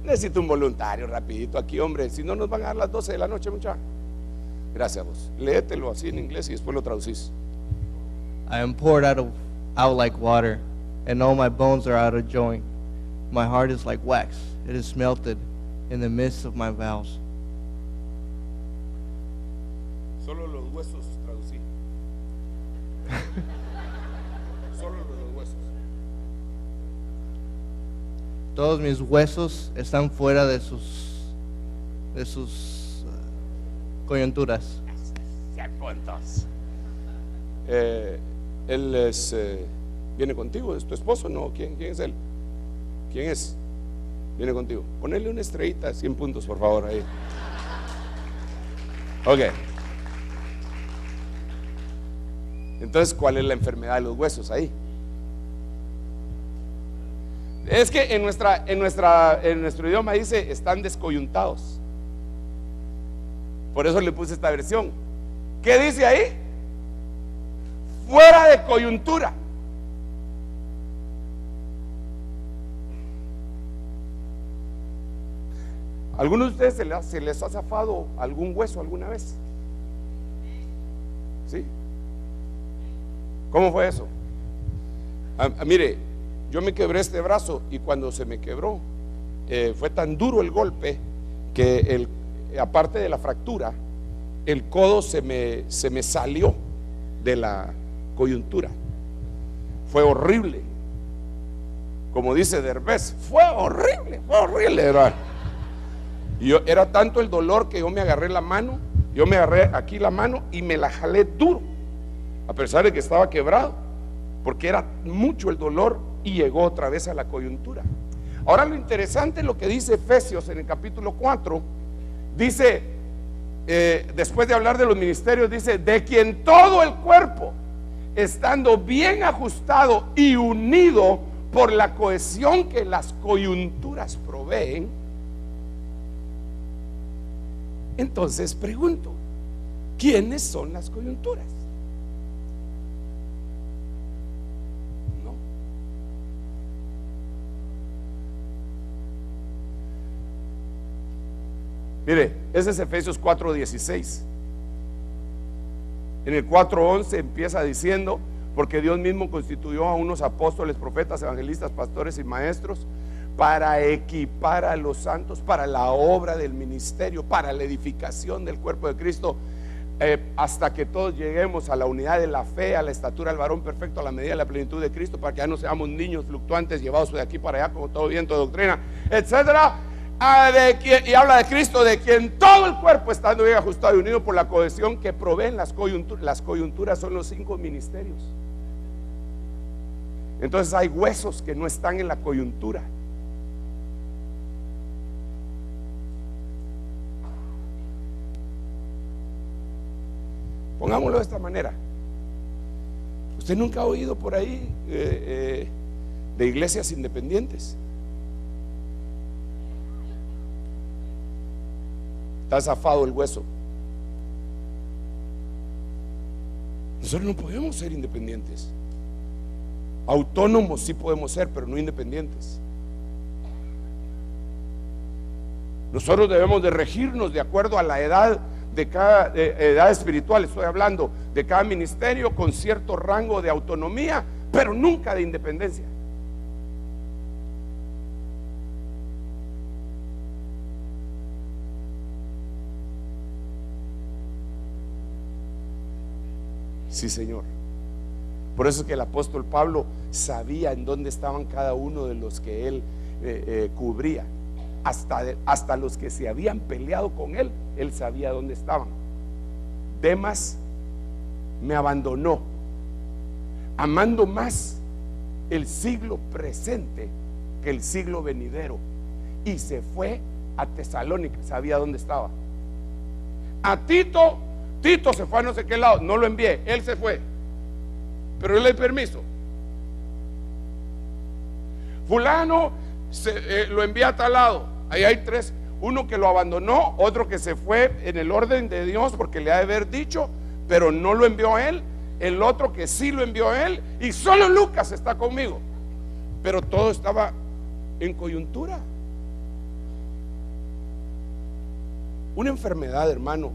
Necesito un voluntario rapidito aquí, hombre. Si no, nos van a dar las 12 de la noche, muchachos. Gracias a vos. Léetelo así en inglés y después lo traducís. I am poured out like water, and all my bones are out of joint. My heart is like wax, it is melted in the midst of my bowels. Solo los huesos traducí. Solo los huesos. Todos mis huesos están fuera de sus coyunturas. 100 puntos. Él es, viene contigo, ¿es tu esposo? No, ¿quién es él? ¿Quién es? Viene contigo. Ponele una estrellita, 100 puntos, por favor, ahí. Ok. Entonces, ¿cuál es la enfermedad de los huesos ahí? Es que en nuestro idioma dice están descoyuntados. Por eso le puse esta versión. ¿Qué dice ahí? Fuera de coyuntura. ¿Algunos de ustedes se les ha zafado algún hueso alguna vez? ¿Sí? ¿Cómo fue eso? Mire, yo me quebré este brazo y cuando se me quebró, fue tan duro el golpe que aparte de la fractura, el codo se me salió de la coyuntura. Fue horrible. Como dice Derbez, fue horrible, hermano. Y era tanto el dolor que yo me agarré aquí la mano y me la jalé duro, a pesar de que estaba quebrado, porque era mucho el dolor y llegó otra vez a la coyuntura. Ahora lo interesante es lo que dice Efesios en el capítulo 4. Dice, después de hablar de los ministerios, dice, de quien todo el cuerpo, estando bien ajustado y unido por la cohesión que las coyunturas proveen. Entonces pregunto, ¿quiénes son las coyunturas? No. Mire, ese es Efesios 4:16. En el 4:11 empieza diciendo, porque Dios mismo constituyó a unos apóstoles, profetas, evangelistas, pastores y maestros para equipar a los santos para la obra del ministerio, para la edificación del cuerpo de Cristo, hasta que todos lleguemos a la unidad de la fe, a la estatura del varón perfecto, a la medida de la plenitud de Cristo, para que ya no seamos niños fluctuantes llevados de aquí para allá como todo viento de doctrina, etcétera. Y habla de Cristo, de quien todo el cuerpo estando bien ajustado y unido por la cohesión que proveen las coyunturas. Las coyunturas son los 5 ministerios. Entonces hay huesos que no están en la coyuntura. Pongámoslo de esta manera. Usted nunca ha oído por ahí de iglesias independientes. Está zafado el hueso. Nosotros no podemos ser independientes. Autónomos sí podemos ser, pero no independientes. Nosotros debemos de regirnos de acuerdo a la edad de cada edad espiritual, estoy hablando de cada ministerio con cierto rango de autonomía, pero nunca de independencia. Sí, Señor. Por eso es que el apóstol Pablo sabía en dónde estaban cada uno de los que él cubría. Hasta los que se habían peleado con él, él sabía dónde estaban. Demas me abandonó, amando más el siglo presente que el siglo venidero, y se fue a Tesalónica. Sabía dónde estaba. A Tito se fue a no sé qué lado, no lo envié, él se fue, pero él le dio permiso. Fulano lo envía a tal lado. Ahí hay tres: uno que lo abandonó, otro que se fue en el orden de Dios porque le ha de haber dicho, pero no lo envió a él, el otro que sí lo envió a él, y solo Lucas está conmigo. Pero todo estaba en coyuntura. Una enfermedad, hermano,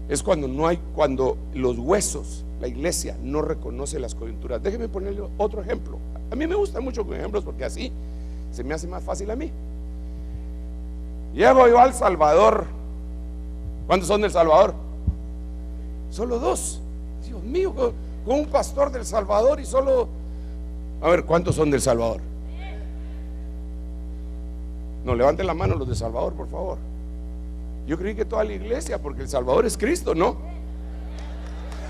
es cuando los huesos, la iglesia no reconoce las coyunturas. Déjeme ponerle otro ejemplo. A mí me gustan mucho con ejemplos porque así se me hace más fácil a mí. Llego yo al Salvador. ¿Cuántos son del Salvador? Solo 2. Dios mío, con un pastor del Salvador y solo... A ver, ¿cuántos son del Salvador? No, levanten la mano los de Salvador, por favor. Yo creí que toda la iglesia, porque el Salvador es Cristo, ¿no?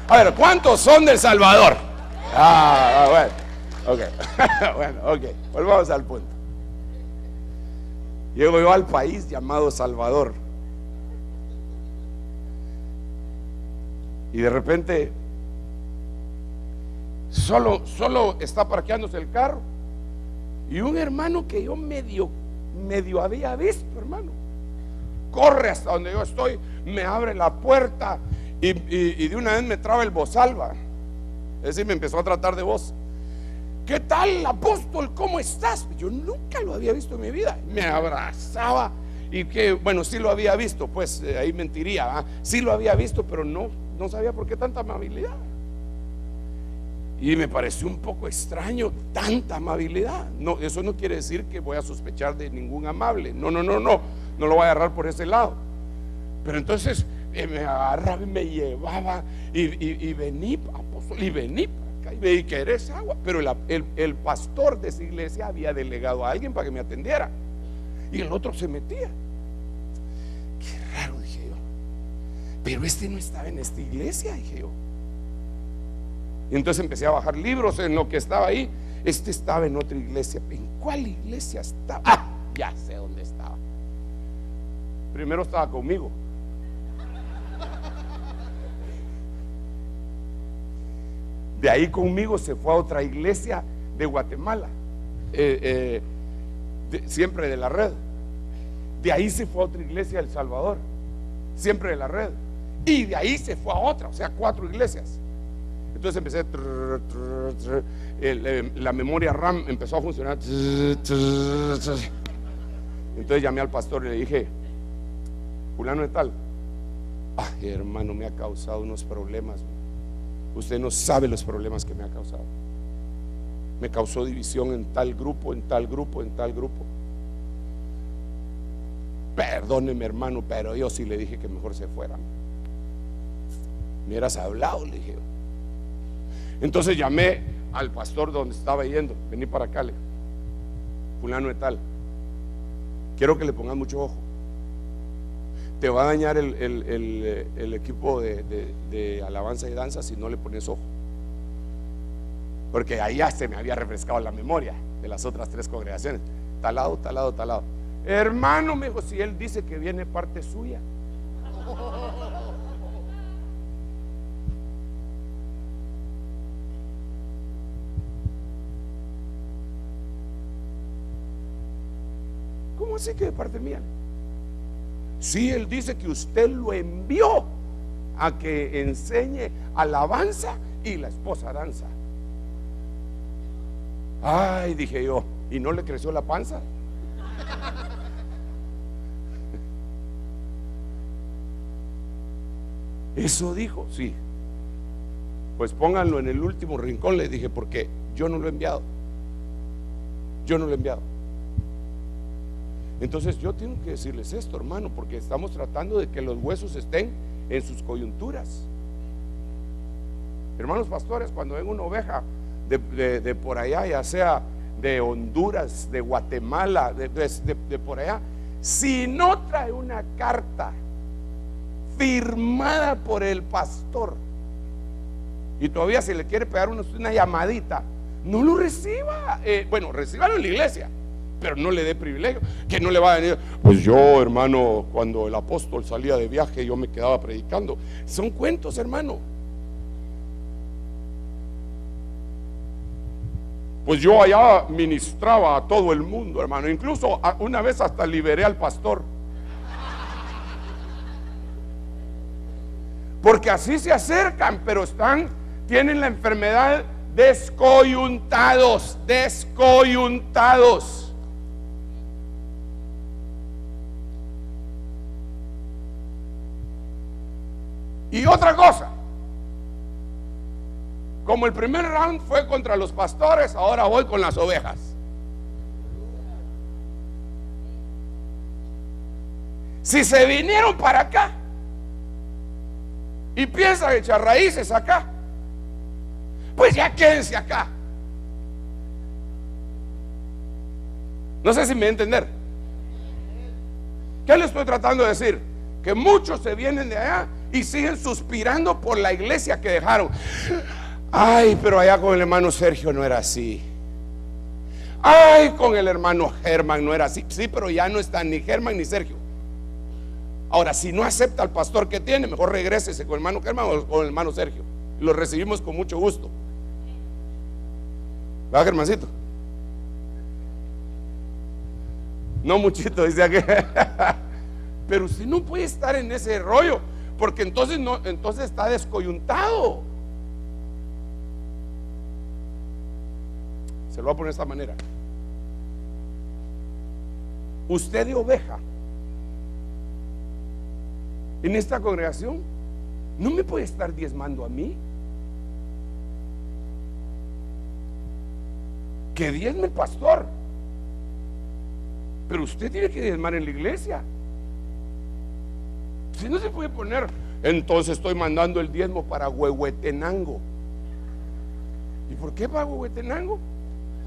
A ver, ¿cuántos son del Salvador? Bueno, ok. Bueno, ok, volvamos al punto. Llego yo al país llamado Salvador, y de repente solo está parqueándose el carro, y un hermano que yo medio había visto, hermano, corre hasta donde yo estoy, me abre la puerta y de una vez me traba el bozalba. Es decir, me empezó a tratar de voz. ¿Qué tal, apóstol? ¿Cómo estás? Yo nunca lo había visto en mi vida. Me abrazaba, y que bueno, sí lo había visto, pues ahí mentiría, ¿eh? Sí lo había visto, pero no sabía por qué tanta amabilidad. Y me pareció un poco extraño tanta amabilidad. No, eso no quiere decir que voy a sospechar de ningún amable. No lo voy a agarrar por ese lado. Pero entonces me agarraba y me llevaba y vení, apóstol, y vení para acá, y querés agua. Pero el pastor de esa iglesia había delegado a alguien para que me atendiera, y el otro se metía. Qué raro, dije yo. Pero este no estaba en esta iglesia, dije yo. Y entonces empecé a bajar libros en lo que estaba ahí. Este estaba en otra iglesia. ¿En cuál iglesia estaba? Ya sé dónde estaba. Primero estaba conmigo. De ahí conmigo se fue a otra iglesia de Guatemala, siempre de la red. De ahí se fue a otra iglesia de El Salvador, siempre de la red. Y de ahí se fue a otra, o sea, 4 iglesias. Entonces empecé, la memoria RAM empezó a funcionar. Entonces llamé al pastor y le dije: fulano de tal, ay, hermano, me ha causado unos problemas. Usted no sabe los problemas que me ha causado. Me causó división en tal grupo, en tal grupo, en tal grupo. Perdóneme, hermano, pero yo sí le dije que mejor se fuera. Me hubieras hablado, le dije. Entonces llamé al pastor donde estaba yendo: vení para acá, le, fulano de tal, quiero que le pongas mucho ojo. Te va a dañar el equipo de alabanza y danza si no le pones ojo. Porque ahí ya se me había refrescado la memoria de las otras 3 congregaciones. Tal lado, tal lado, tal lado. Hermano, me dijo, si él dice que viene parte suya. ¿Cómo así que de parte mía? Sí, él dice que usted lo envió a que enseñe alabanza y la esposa danza. Ay, dije yo, ¿y no le creció la panza? Eso dijo, sí. Pues pónganlo en el último rincón, le dije, porque yo no lo he enviado. Yo no lo he enviado. Entonces yo tengo que decirles esto, hermano, porque estamos tratando de que los huesos estén en sus coyunturas. Hermanos pastores, cuando ven una oveja de por allá, ya sea de Honduras, de Guatemala, de por allá, si no trae una carta firmada por el pastor y todavía se le quiere pegar una llamadita, no lo reciba. Bueno, recíbalo en la iglesia, pero no le dé privilegio. Que no le va a venir, pues yo, hermano, cuando el apóstol salía de viaje, yo me quedaba predicando. Son cuentos, hermano. Pues yo allá ministraba a todo el mundo, hermano. Incluso una vez hasta liberé al pastor. Porque así se acercan, pero tienen la enfermedad descoyuntados. Y otra cosa, como el primer round fue contra los pastores, ahora voy con las ovejas. Si se vinieron para acá y piensan echar raíces acá, pues ya quédense acá. No sé si me voy a entender. ¿Qué le estoy tratando de decir? Que muchos se vienen de allá y siguen suspirando por la iglesia que dejaron. Ay, pero allá con el hermano Sergio no era así. Ay, con el hermano Germán no era así. Sí, pero ya no están ni Germán ni Sergio. Ahora, si no acepta al pastor que tiene, mejor regrésese con el hermano Germán o con el hermano Sergio. Lo recibimos con mucho gusto. ¿Va, Germancito? No muchito, dice aquí. Pero usted no puede estar en ese rollo, porque entonces está descoyuntado. Se lo voy a poner de esta manera. Usted de oveja en esta congregación no me puede estar diezmando a mí. Que diezme el pastor, pero usted tiene que diezmar en la iglesia. Si no se puede poner, entonces estoy mandando el diezmo para Huehuetenango. ¿Y por qué para Huehuetenango?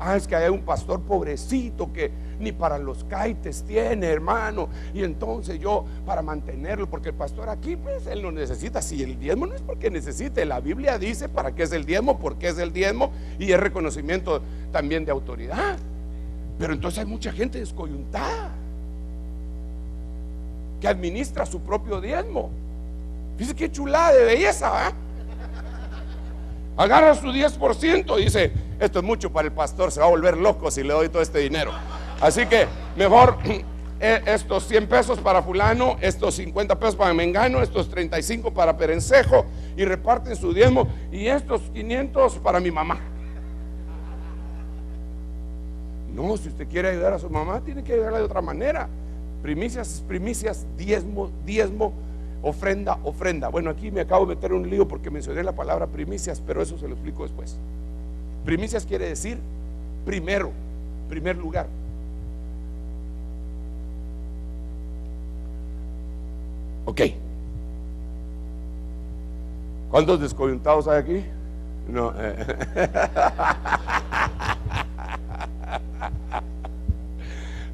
Ah, es que hay un pastor pobrecito que ni para los caites tiene, hermano. Y entonces yo, para mantenerlo, porque el pastor aquí, pues él no necesita. Si el diezmo no es porque necesite, la Biblia dice para qué es el diezmo, por qué es el diezmo, y es reconocimiento también de autoridad. Pero entonces hay mucha gente descoyuntada que administra su propio diezmo. Fíjese qué chulada de belleza, ¿eh? Agarra su 10% y dice: esto es mucho para el pastor, se va a volver loco si le doy todo este dinero. Así que mejor estos 100 pesos para fulano, estos 50 pesos para mengano, estos 35 para perencejo, y reparten su diezmo, y estos 500 para mi mamá. No, si usted quiere ayudar a su mamá, tiene que ayudarla de otra manera. Primicias, diezmo, ofrenda. Bueno, aquí me acabo de meter un lío porque mencioné la palabra primicias, pero eso se lo explico después. Primicias quiere decir primer lugar. Ok. ¿Cuántos descoyuntados hay aquí? No.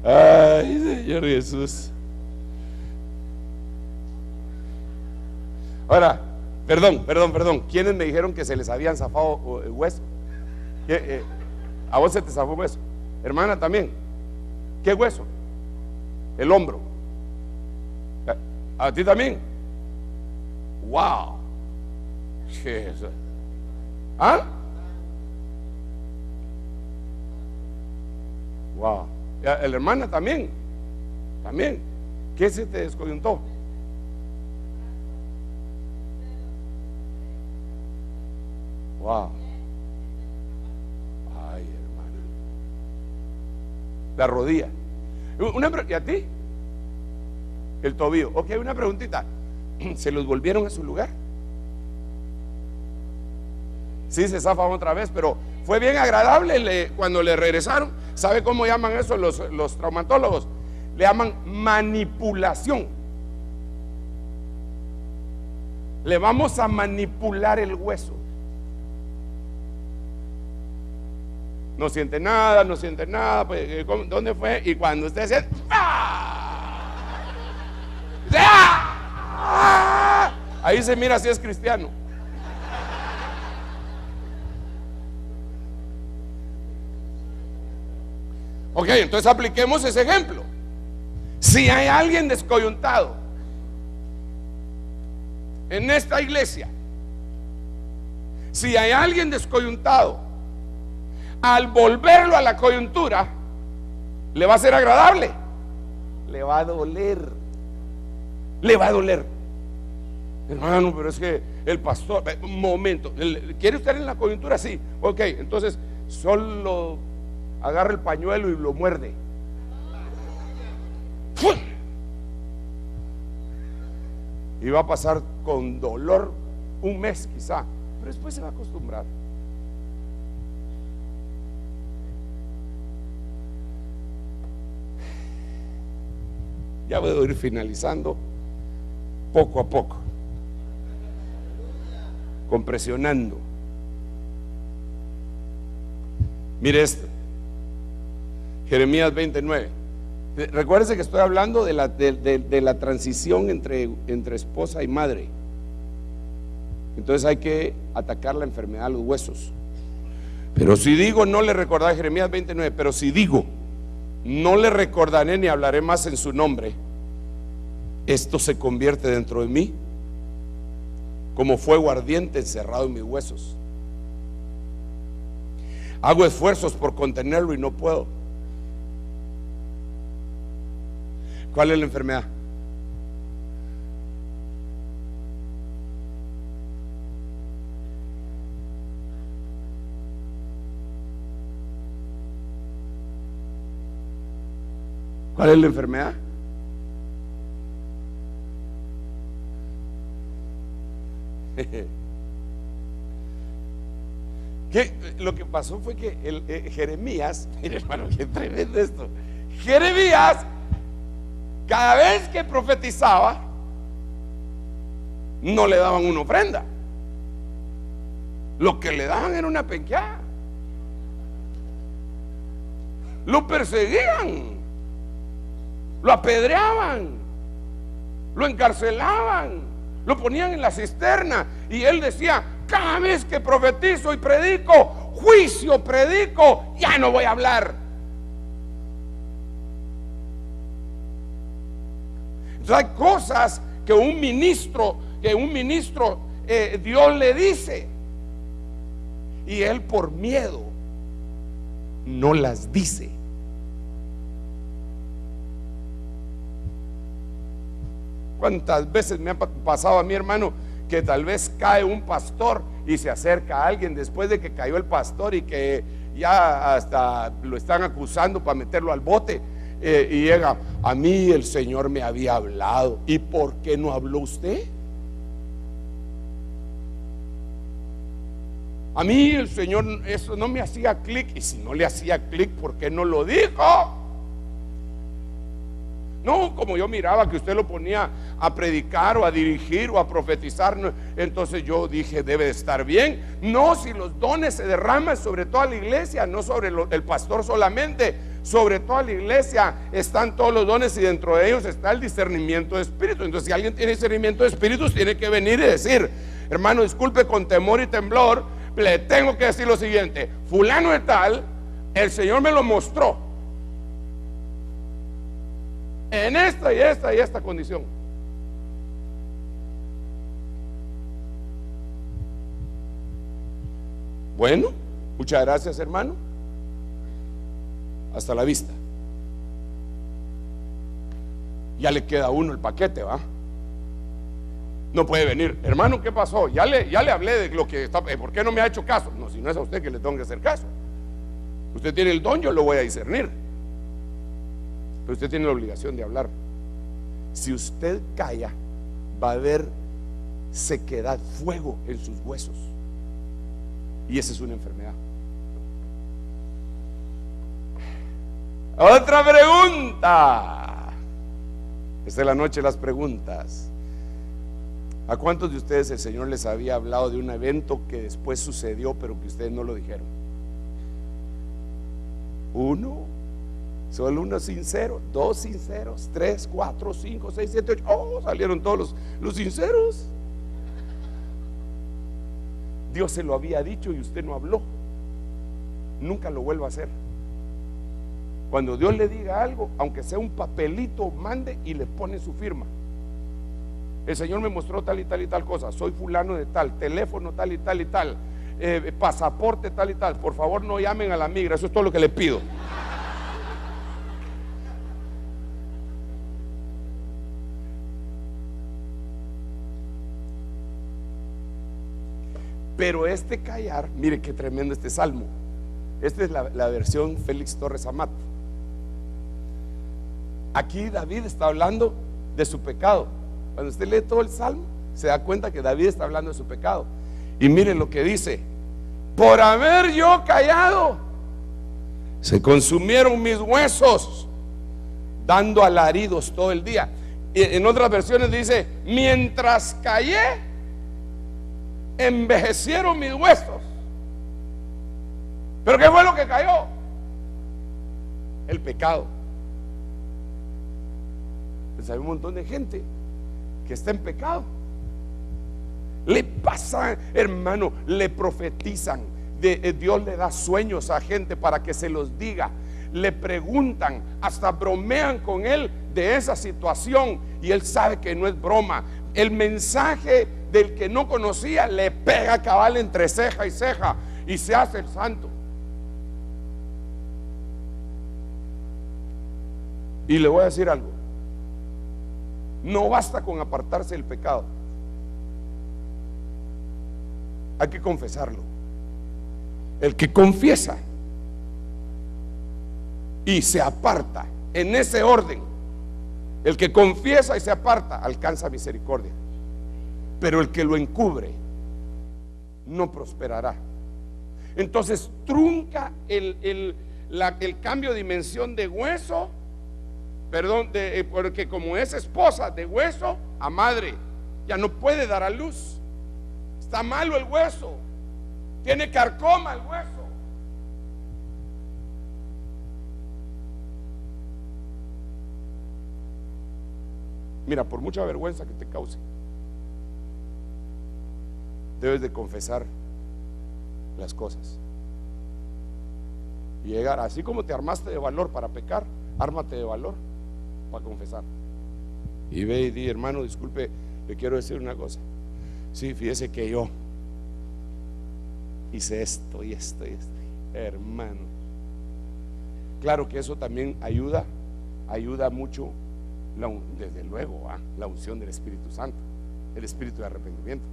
Ay, Señor Jesús. Ahora, perdón. ¿Quiénes me dijeron que se les habían zafado el hueso? ¿A vos se te zafó un hueso? Hermana, también. ¿Qué hueso? El hombro. ¿A ti también? Wow. ¿Ah? Wow. La hermana también. ¿Qué se te descoyuntó? Wow. Ay, hermana. La rodilla. ¿Y a ti? El tobillo. Ok, una preguntita. ¿Se los volvieron a su lugar? Sí, se zafan otra vez, pero fue bien agradable cuando le regresaron. ¿Sabe cómo llaman eso los traumatólogos? Le llaman manipulación. Le vamos a manipular el hueso. no siente nada, no siente nada. Pues, ¿dónde fue? Y cuando usted se... ahí se mira si es cristiano. Ok, entonces apliquemos ese ejemplo. Si hay alguien descoyuntado en esta iglesia, si hay alguien descoyuntado, al volverlo a la coyuntura, ¿le va a ser agradable? Le va a doler. Le va a doler. Hermano, pero es que el pastor, un momento, ¿quiere estar en la coyuntura? Sí. Ok, entonces solo agarra el pañuelo y lo muerde. ¡Fum! Y va a pasar con dolor un mes quizá, pero después se va a acostumbrar. Ya voy a ir finalizando poco a poco, compresionando. Mire esto, Jeremías 29. Recuérdense que estoy hablando de la transición entre esposa y madre. Entonces hay que atacar la enfermedad de los huesos. Pero si digo, no le recordaré, Jeremías 29, pero si digo, no le recordaré ni hablaré más en su nombre, esto se convierte dentro de mí como fuego ardiente encerrado en mis huesos. Hago esfuerzos por contenerlo y no puedo. ¿Cuál es la enfermedad? ¿Cuál es la enfermedad? Lo que pasó fue que Jeremías, mire hermano, qué tremendo esto. Jeremías, cada vez que profetizaba, no le daban una ofrenda. Lo que le daban era una penqueada. Lo perseguían, lo apedreaban, lo encarcelaban, lo ponían en la cisterna. Y él decía: cada vez que profetizo y predico, juicio predico, ya no voy a hablar. Entonces hay cosas que un ministro Dios le dice, y él por miedo no las dice. ¿Cuántas veces me ha pasado a mi hermano que tal vez cae un pastor y se acerca a alguien después de que cayó el pastor y que ya hasta lo están acusando para meterlo al bote, y llega: a mí el Señor me había hablado? ¿Y por qué no habló usted? A mí el Señor, eso no me hacía clic. Y si no le hacía clic, ¿por qué no lo dijo? No, como yo miraba que usted lo ponía a predicar o a dirigir o a profetizar, entonces yo dije: debe de estar bien. No, si los dones se derraman sobre toda la iglesia, no sobre el pastor solamente, sobre toda la iglesia están todos los dones, y dentro de ellos está el discernimiento de espíritus. Entonces, si alguien tiene discernimiento de espíritus, tiene que venir y decir: hermano, disculpe, con temor y temblor le tengo que decir lo siguiente: fulano de tal, el Señor me lo mostró en esta y esta y esta condición. Bueno, muchas gracias, hermano. Hasta la vista. Ya le queda a uno el paquete, ¿va? No puede venir: hermano, ¿qué pasó? Ya le hablé de lo que está. ¿Por qué no me ha hecho caso? No, si no es a usted que le tengo que hacer caso. Usted tiene el don, yo lo voy a discernir, pero usted tiene la obligación de hablar. Si usted calla, va a haber sequedad, fuego en sus huesos, y esa es una enfermedad. Otra pregunta. Esta es la noche de las preguntas. ¿A cuántos de ustedes el Señor les había hablado de un evento que después sucedió, pero que ustedes no lo dijeron? Uno, solo uno sincero, dos sinceros, 3, 4, 5, 6, 7, 8. Oh, salieron todos los sinceros. Dios se lo había dicho y usted no habló. Nunca lo vuelva a hacer. Cuando Dios le diga algo, aunque sea un papelito, mande y le pone su firma. El Señor me mostró tal y tal y tal cosa. Soy fulano de tal, teléfono tal y tal y tal, pasaporte tal y tal. Por favor, no llamen a la migra. Eso es todo lo que le pido. Pero este callar, mire qué tremendo este salmo. Esta es la versión Félix Torres Amat. Aquí David está hablando de su pecado. Cuando usted lee todo el salmo, se da cuenta que David está hablando de su pecado. Y mire lo que dice: por haber yo callado, se consumieron mis huesos, dando alaridos todo el día. En otras versiones dice: mientras callé, envejecieron mis huesos. ¿Pero qué fue lo que cayó? El pecado. Pues hay un montón de gente que está en pecado. Le pasa, hermano, le profetizan. Dios le da sueños a gente para que se los diga. Le preguntan, hasta bromean con él de esa situación, y él sabe que no es broma. El mensaje del que no conocía le pega cabal entre ceja y ceja y se hace el santo. Y le voy a decir algo: no basta con apartarse del pecado, hay que confesarlo. El que confiesa y se aparta, en ese orden, el que confiesa y se aparta alcanza misericordia, pero el que lo encubre no prosperará. Entonces trunca el cambio de dimensión de hueso, porque como es esposa de hueso a madre, ya no puede dar a luz. Está malo el hueso, tiene carcoma el hueso. Mira, por mucha vergüenza que te cause, debes de confesar las cosas y llegar, así como te armaste de valor para pecar, ármate de valor para confesar. Y ve y di: hermano, disculpe, le quiero decir una cosa. Sí, fíjese que yo hice esto y esto y esto. Hermano, claro que eso también ayuda mucho, desde luego, la unción del Espíritu Santo, el espíritu de arrepentimiento.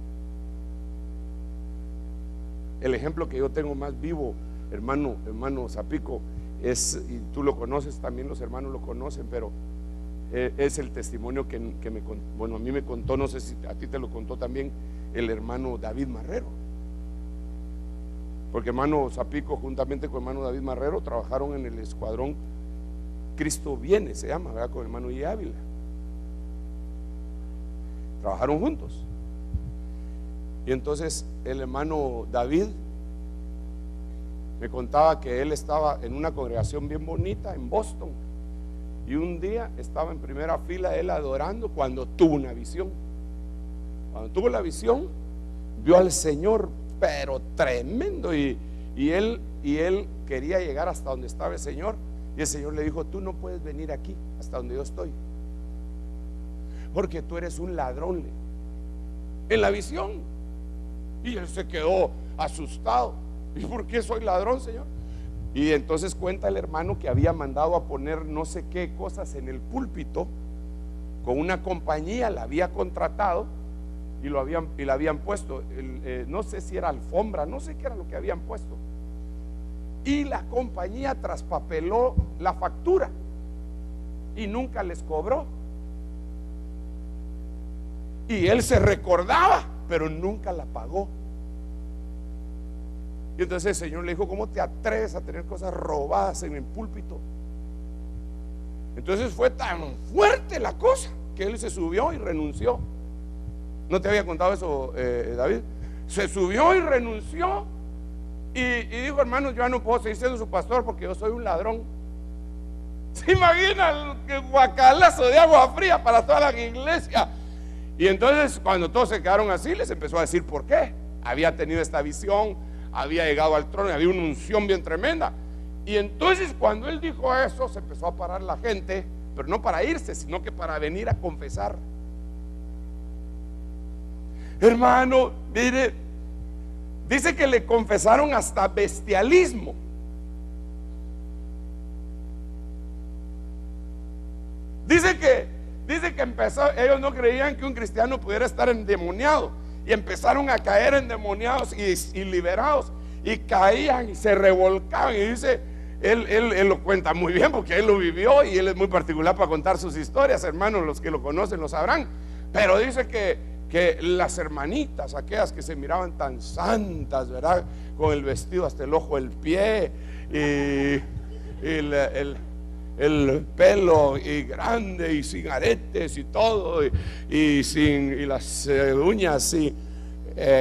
El ejemplo que yo tengo más vivo, hermano Zapico, es, y tú lo conoces, también los hermanos lo conocen, pero es el testimonio que a mí me contó, no sé si a ti te lo contó también, el hermano David Marrero. Porque hermano Zapico, juntamente con hermano David Marrero, trabajaron en el escuadrón Cristo Viene, se llama, ¿verdad? Con hermano I. Ávila. Trabajaron juntos. Y entonces el hermano David me contaba que él estaba en una congregación bien bonita en Boston, y un día estaba en primera fila él adorando, cuando tuvo una visión. Cuando tuvo la visión, vio al Señor, pero tremendo, y él quería llegar hasta donde estaba el Señor, y el Señor le dijo: tú no puedes venir aquí hasta donde yo estoy, porque tú eres un ladrón, en la visión. Y él se quedó asustado: ¿y por qué soy ladrón, Señor? Y entonces cuenta el hermano que había mandado a poner no sé qué cosas en el púlpito con una compañía, la había contratado y la habían puesto, no sé si era alfombra, no sé qué era lo que habían puesto, y la compañía traspapeló la factura y nunca les cobró. Y él se recordaba, pero nunca la pagó. Y entonces el Señor le dijo: ¿cómo te atreves a tener cosas robadas en el púlpito? Entonces fue tan fuerte la cosa que él se subió y renunció. ¿No te había contado eso, David? Se subió y renunció, Y dijo, hermanos, yo ya no puedo seguir siendo su pastor porque yo soy un ladrón. ¿Se imagina el guacalazo de agua fría para toda la iglesia? Y entonces cuando todos se quedaron así, les empezó a decir por qué. Había tenido esta visión, había llegado al trono, había una unción bien tremenda. Y entonces cuando él dijo eso, se empezó a parar la gente, pero no para irse, sino que para venir a confesar. Hermano, mire, dice que le confesaron hasta bestialismo. Dice que empezó, ellos no creían que un cristiano pudiera estar endemoniado, y empezaron a caer endemoniados y liberados, y caían y se revolcaban. Y dice, él lo cuenta muy bien porque él lo vivió y él es muy particular para contar sus historias, hermanos, los que lo conocen lo sabrán. Pero dice que las hermanitas, aquellas que se miraban tan santas, ¿verdad? Con el vestido hasta el ojo del pie, y el pelo y grande y sin aretes y todo, y las uñas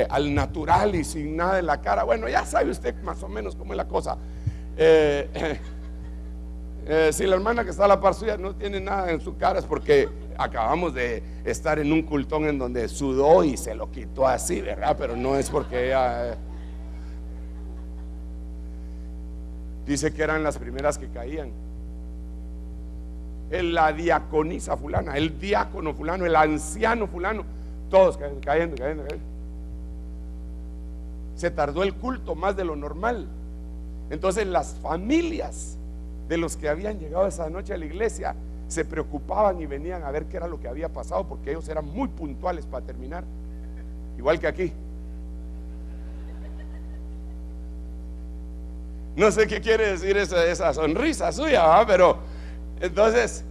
al natural y sin nada en la cara. Bueno, ya sabe usted más o menos cómo es la cosa. Si la hermana que está a la par suya no tiene nada en su cara, es porque acabamos de estar en un cultón en donde sudó y se lo quitó así, ¿verdad? Pero no es porque ella dice que eran las primeras que caían. La diaconisa fulana, el diácono fulano, el anciano fulano, todos cayendo. Se tardó el culto más de lo normal. Entonces las familias de los que habían llegado esa noche a la iglesia se preocupaban y venían a ver qué era lo que había pasado, porque ellos eran muy puntuales para terminar, igual que aquí. No sé qué quiere decir esa sonrisa suya, ¿verdad? Pero entonces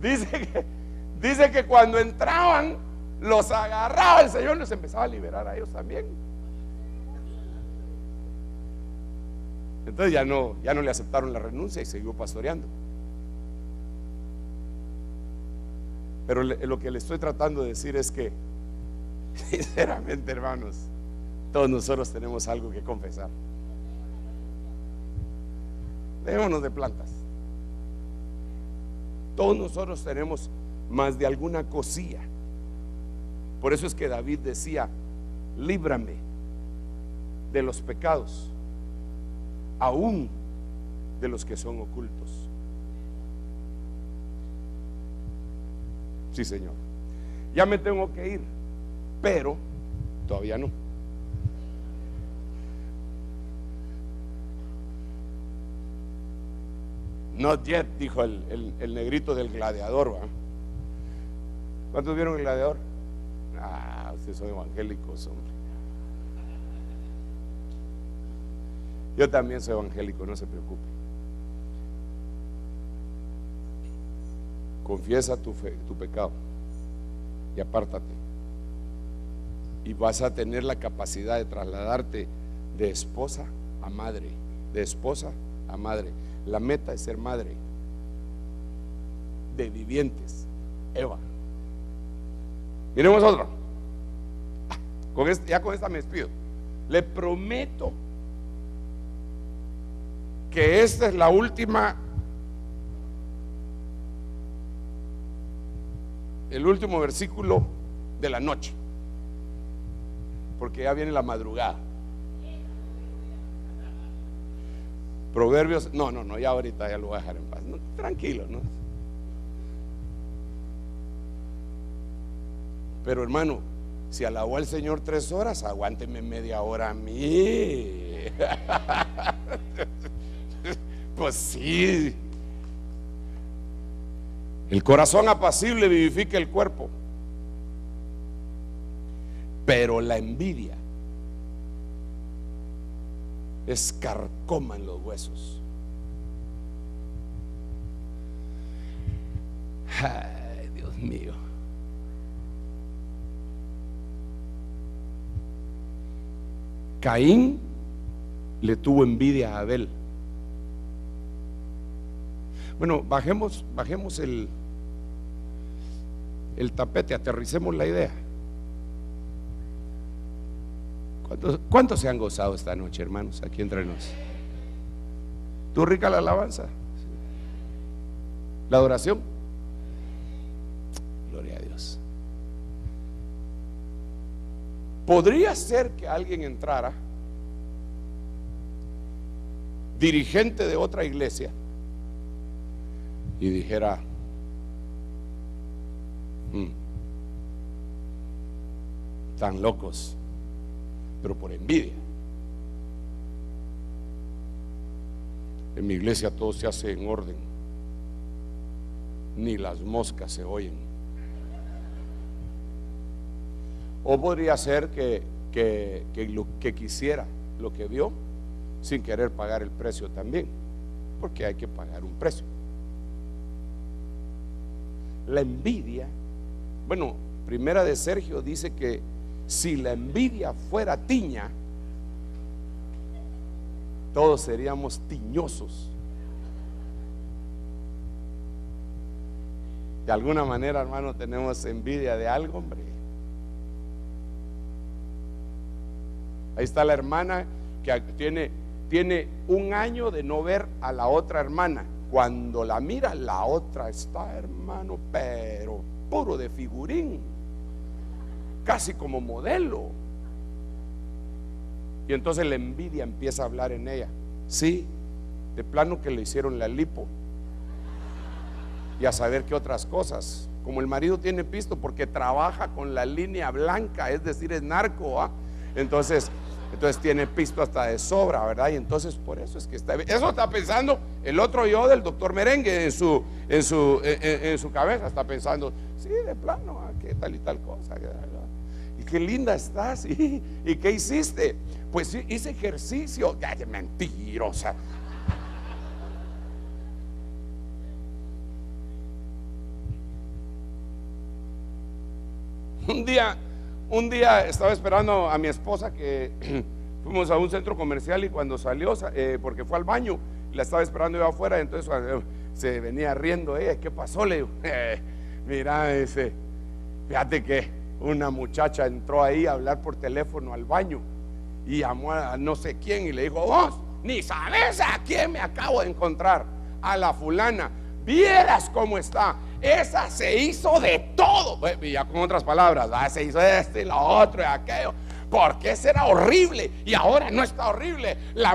dice que cuando entraban los agarraba el Señor, los empezaba a liberar a ellos también. Entonces ya no le aceptaron la renuncia y siguió pastoreando. Pero lo que le estoy tratando de decir es que, sinceramente, hermanos, todos nosotros tenemos algo que confesar. Dejémonos de plantas. Todos nosotros tenemos más de alguna cosilla. Por eso es que David decía: líbrame de los pecados, aún de los que son ocultos. Sí, Señor. Ya me tengo que ir, pero todavía no. Not yet, dijo el negrito del Gladiador, ¿va? ¿Cuántos vieron el Gladiador? Ustedes son evangélicos, hombre. Yo también soy evangélico, no se preocupe. Confiesa tu pecado y apártate, y vas a tener la capacidad de trasladarte de esposa a madre, de esposa a madre. La meta es ser madre de vivientes. Eva. Miremos otro. Ya con esta me despido. Le prometo que esta es la última, el último versículo de la noche, porque ya viene la madrugada. Proverbios, no, ya ahorita ya lo voy a dejar en paz. No, tranquilo, ¿no? Pero hermano, si alabó al Señor 3 horas, aguánteme media hora a mí. Pues sí. El corazón apacible vivifica el cuerpo, pero la envidia escarcoma en los huesos. Ay, Dios mío. Caín le tuvo envidia a Abel. Bueno, bajemos el tapete, aterricemos la idea. ¿Cuántos se han gozado esta noche, hermanos? Aquí entre nos. ¿Tú rica la alabanza? ¿La adoración? Gloria a Dios. Podría ser que alguien entrara, dirigente de otra iglesia, y dijera: tan locos, pero por envidia. En mi iglesia todo se hace en orden, ni las moscas se oyen. O podría ser que lo que quisiera, lo que vio, sin querer pagar el precio también, porque hay que pagar un precio. La envidia, bueno, Primera de Sergio dice que si la envidia fuera tiña, todos seríamos tiñosos. De alguna manera, hermano, tenemos envidia de algo, hombre. Ahí está la hermana que tiene un año de no ver a la otra hermana. Cuando la mira, la otra está, hermano, pero puro de figurín, casi como modelo. Y entonces la envidia empieza a hablar en ella. Sí, de plano que le hicieron la lipo, y a saber qué otras cosas. Como el marido tiene pisto porque trabaja con la línea blanca, es decir, es narco, ¿ah? Entonces tiene pisto hasta de sobra, ¿verdad? Y entonces por eso es que eso está pensando el otro yo del doctor Merengue en su cabeza. Está pensando: sí, de plano, que tal y tal cosa, ¿verdad? Y qué linda estás. ¿Y qué hiciste? Pues sí, hice ejercicio. Ya, mentirosa. Un día estaba esperando a mi esposa, que fuimos a un centro comercial, y cuando salió, porque fue al baño, la estaba esperando yo afuera. Entonces se venía riendo ella. ¿Qué pasó? Le digo: mira, fíjate que una muchacha entró ahí a hablar por teléfono al baño y llamó a no sé quién y le dijo: vos ni sabes a quién me acabo de encontrar, a la fulana. Vieras cómo está. Esa se hizo de todo. Y ya con otras palabras, se hizo esto y lo otro y aquello. ¿Por qué será horrible? Y ahora no está horrible. La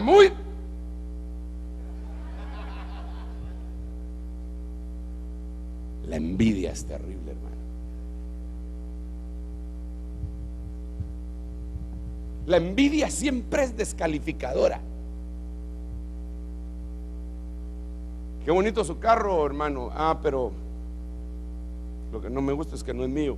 envidia es terrible, hermano. La envidia siempre es descalificadora. Qué bonito su carro, hermano. Pero lo que no me gusta es que no es mío.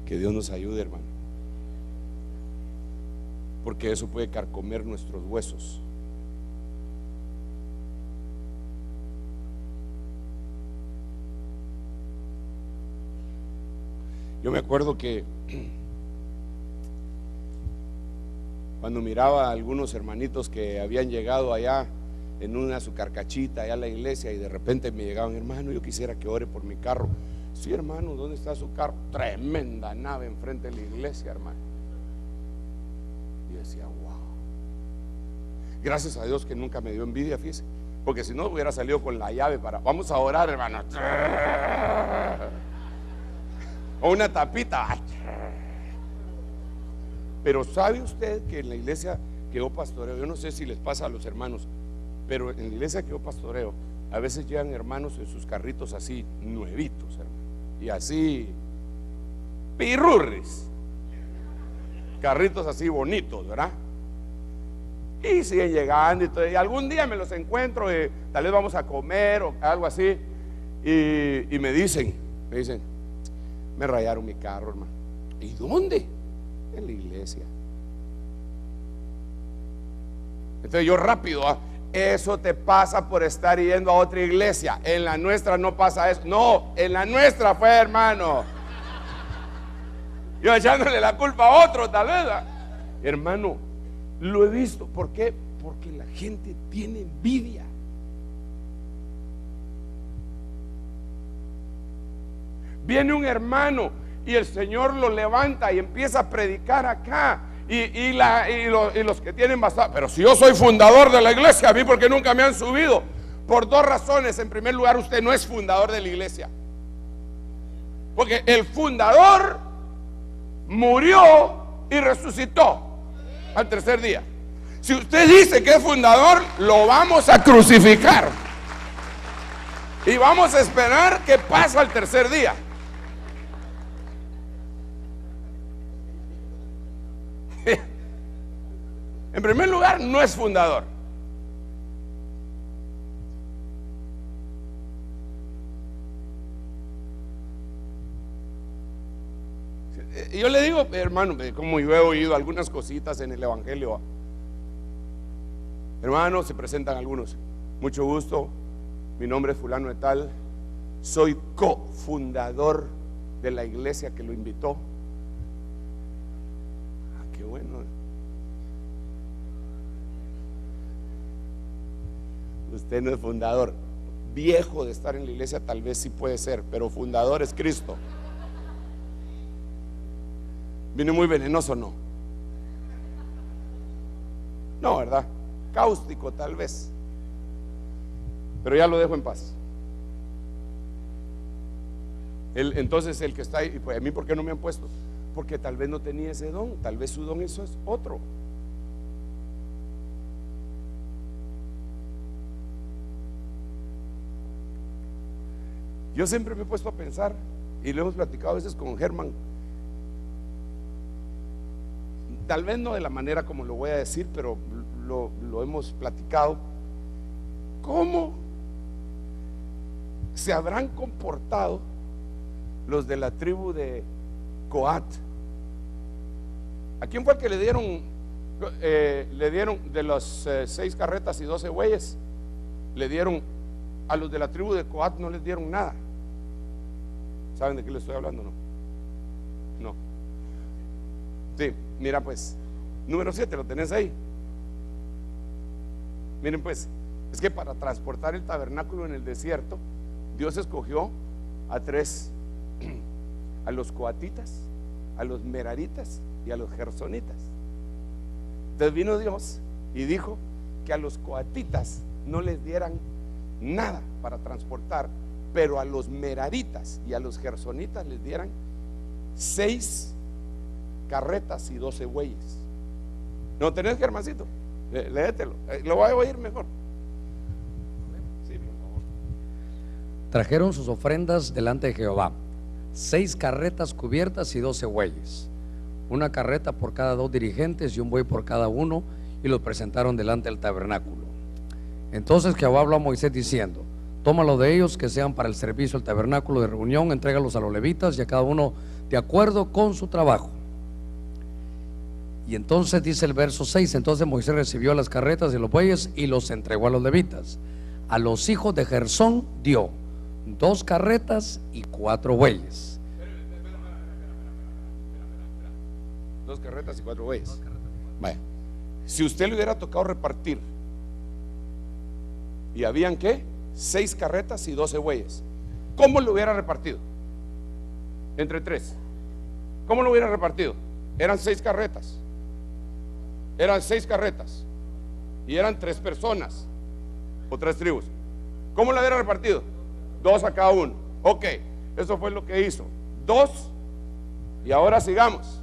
Que Dios nos ayude, hermano, porque eso puede carcomer nuestros huesos. Yo me acuerdo que cuando miraba a algunos hermanitos que habían llegado allá en una su carcachita allá a la iglesia, y de repente me llegaban: hermano, yo quisiera que ore por mi carro. Sí, hermano, ¿dónde está su carro? Tremenda nave enfrente de la iglesia, hermano. Y decía: wow. Gracias a Dios que nunca me dio envidia, fíjese, porque si no hubiera salido con la llave para: vamos a orar, hermano. O una tapita. Pero ¿sabe usted que en la iglesia que yo pastoreo, yo no sé si les pasa a los hermanos, pero en la iglesia que yo pastoreo, a veces llegan hermanos en sus carritos así nuevitos, hermano, y así pirurris, carritos así bonitos, ¿verdad? Y siguen llegando y todo, y algún día me los encuentro, tal vez vamos a comer o algo así, y me dicen: me rayaron mi carro, hermano. ¿Y dónde? En la iglesia. Entonces yo rápido: eso te pasa por estar yendo a otra iglesia. En la nuestra no pasa eso. No, en la nuestra fue, hermano. Yo echándole la culpa a otro, tal vez. Hermano, Lo he visto. ¿Por qué? Porque la gente tiene envidia. Viene un hermano y el Señor lo levanta y empieza a predicar acá. Y los que tienen bastante. Pero si yo soy fundador de la iglesia, a mí porque nunca me han subido. Por dos razones. En primer lugar, usted no es fundador de la iglesia. Porque el fundador murió y resucitó al tercer día. Si usted dice que es fundador, lo vamos a crucificar. Y vamos a esperar que pase al tercer día. En primer lugar, no es fundador. Yo le digo, hermano, como yo he oído algunas cositas en el evangelio, hermano, se presentan algunos. Mucho gusto, mi nombre es fulano de tal, soy cofundador de la iglesia que lo invitó. Qué bueno. Usted no es fundador. Viejo de estar en la iglesia tal vez sí puede ser, pero fundador es Cristo. ¿Viene muy venenoso? No. No, ¿verdad? Cáustico tal vez. Pero ya lo dejo en paz. Entonces el que está ahí, pues a mí ¿por qué no me han puesto? Porque tal vez no tenía ese don. Tal vez su don eso es otro. Yo siempre me he puesto a pensar, y lo hemos platicado a veces con Germán, tal vez no de la manera como lo voy a decir, pero lo hemos platicado. ¿Cómo se habrán comportado los de la tribu de Coat? ¿A quién fue el que le dieron de los 6 carretas y 12 bueyes? Le dieron a los de la tribu de Coat, no les dieron nada. ¿Saben de qué les estoy hablando? No. Sí, mira pues, número 7, lo tenés ahí. Miren pues, es que para transportar el tabernáculo en el desierto, Dios escogió a 3, a los coatitas, a los meraritas y a los gersonitas. Entonces vino Dios y dijo que a los coatitas no les dieran nada para transportar, pero a los meraritas y a los gersonitas les dieran 6 carretas y 12 bueyes. ¿No tenés, Germancito? Léetelo, lo voy a oír mejor. Sí, por favor. Trajeron sus ofrendas delante de Jehová: 6 carretas cubiertas y 12 bueyes, una carreta por cada 2 dirigentes y un buey por cada uno, y los presentaron delante del tabernáculo. Entonces Jehová habló a Moisés diciendo: tómalo de ellos, que sean para el servicio del tabernáculo de reunión, entrégalos a los levitas y a cada uno de acuerdo con su trabajo. Y entonces dice el verso 6: entonces Moisés recibió las carretas y los bueyes y los entregó a los levitas. A los hijos de Gersón dio 2 carretas y 4 bueyes. 2 carretas y 4 bueyes. Vaya, si usted le hubiera tocado repartir y habían ¿qué? 6 carretas y 12 bueyes, ¿cómo lo hubiera repartido? Entre 3. ¿Cómo lo hubiera repartido? Eran 6 carretas. Eran 6 carretas y eran 3 personas o 3 tribus. ¿Cómo lo hubiera repartido? 2 a cada uno. Ok, eso fue lo que hizo. 2. Y ahora sigamos.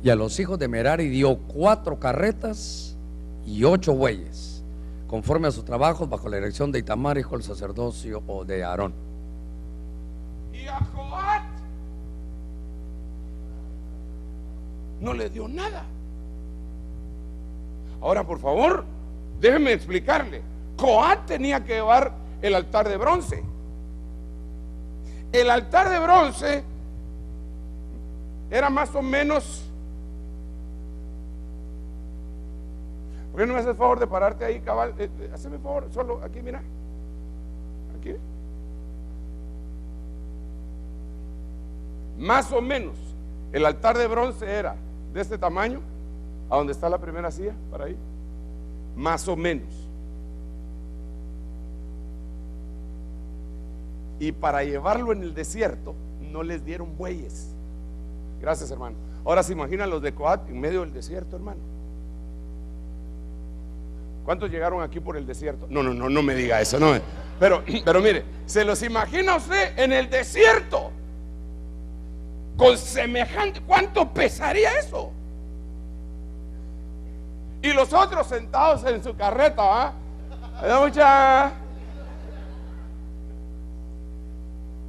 Y a los hijos de Merari dio 4 carretas y 8 bueyes, conforme a sus trabajos, bajo la dirección de Itamar, hijo del sacerdocio o de Aarón. Y a Coat no le dio nada. Ahora, por favor, déjenme explicarle. Coat tenía que llevar el altar de bronce. El altar de bronce era más o menos. ¿Por qué no me haces el favor de pararte ahí, cabal? Hazme el favor, solo aquí, mira. Aquí. Más o menos, el altar de bronce era de este tamaño, a donde está la primera silla, para ahí, más o menos. Y para llevarlo en el desierto no les dieron bueyes. Gracias, hermano. Ahora se imaginan los de Coat en medio del desierto, hermano. ¿Cuántos llegaron aquí por el desierto? No me diga eso, no. Pero mire, ¿se los imagina usted en el desierto? Con semejante, ¿cuánto pesaría eso? Y los otros sentados en su carreta, ¿va? ¿Verdad, mucha?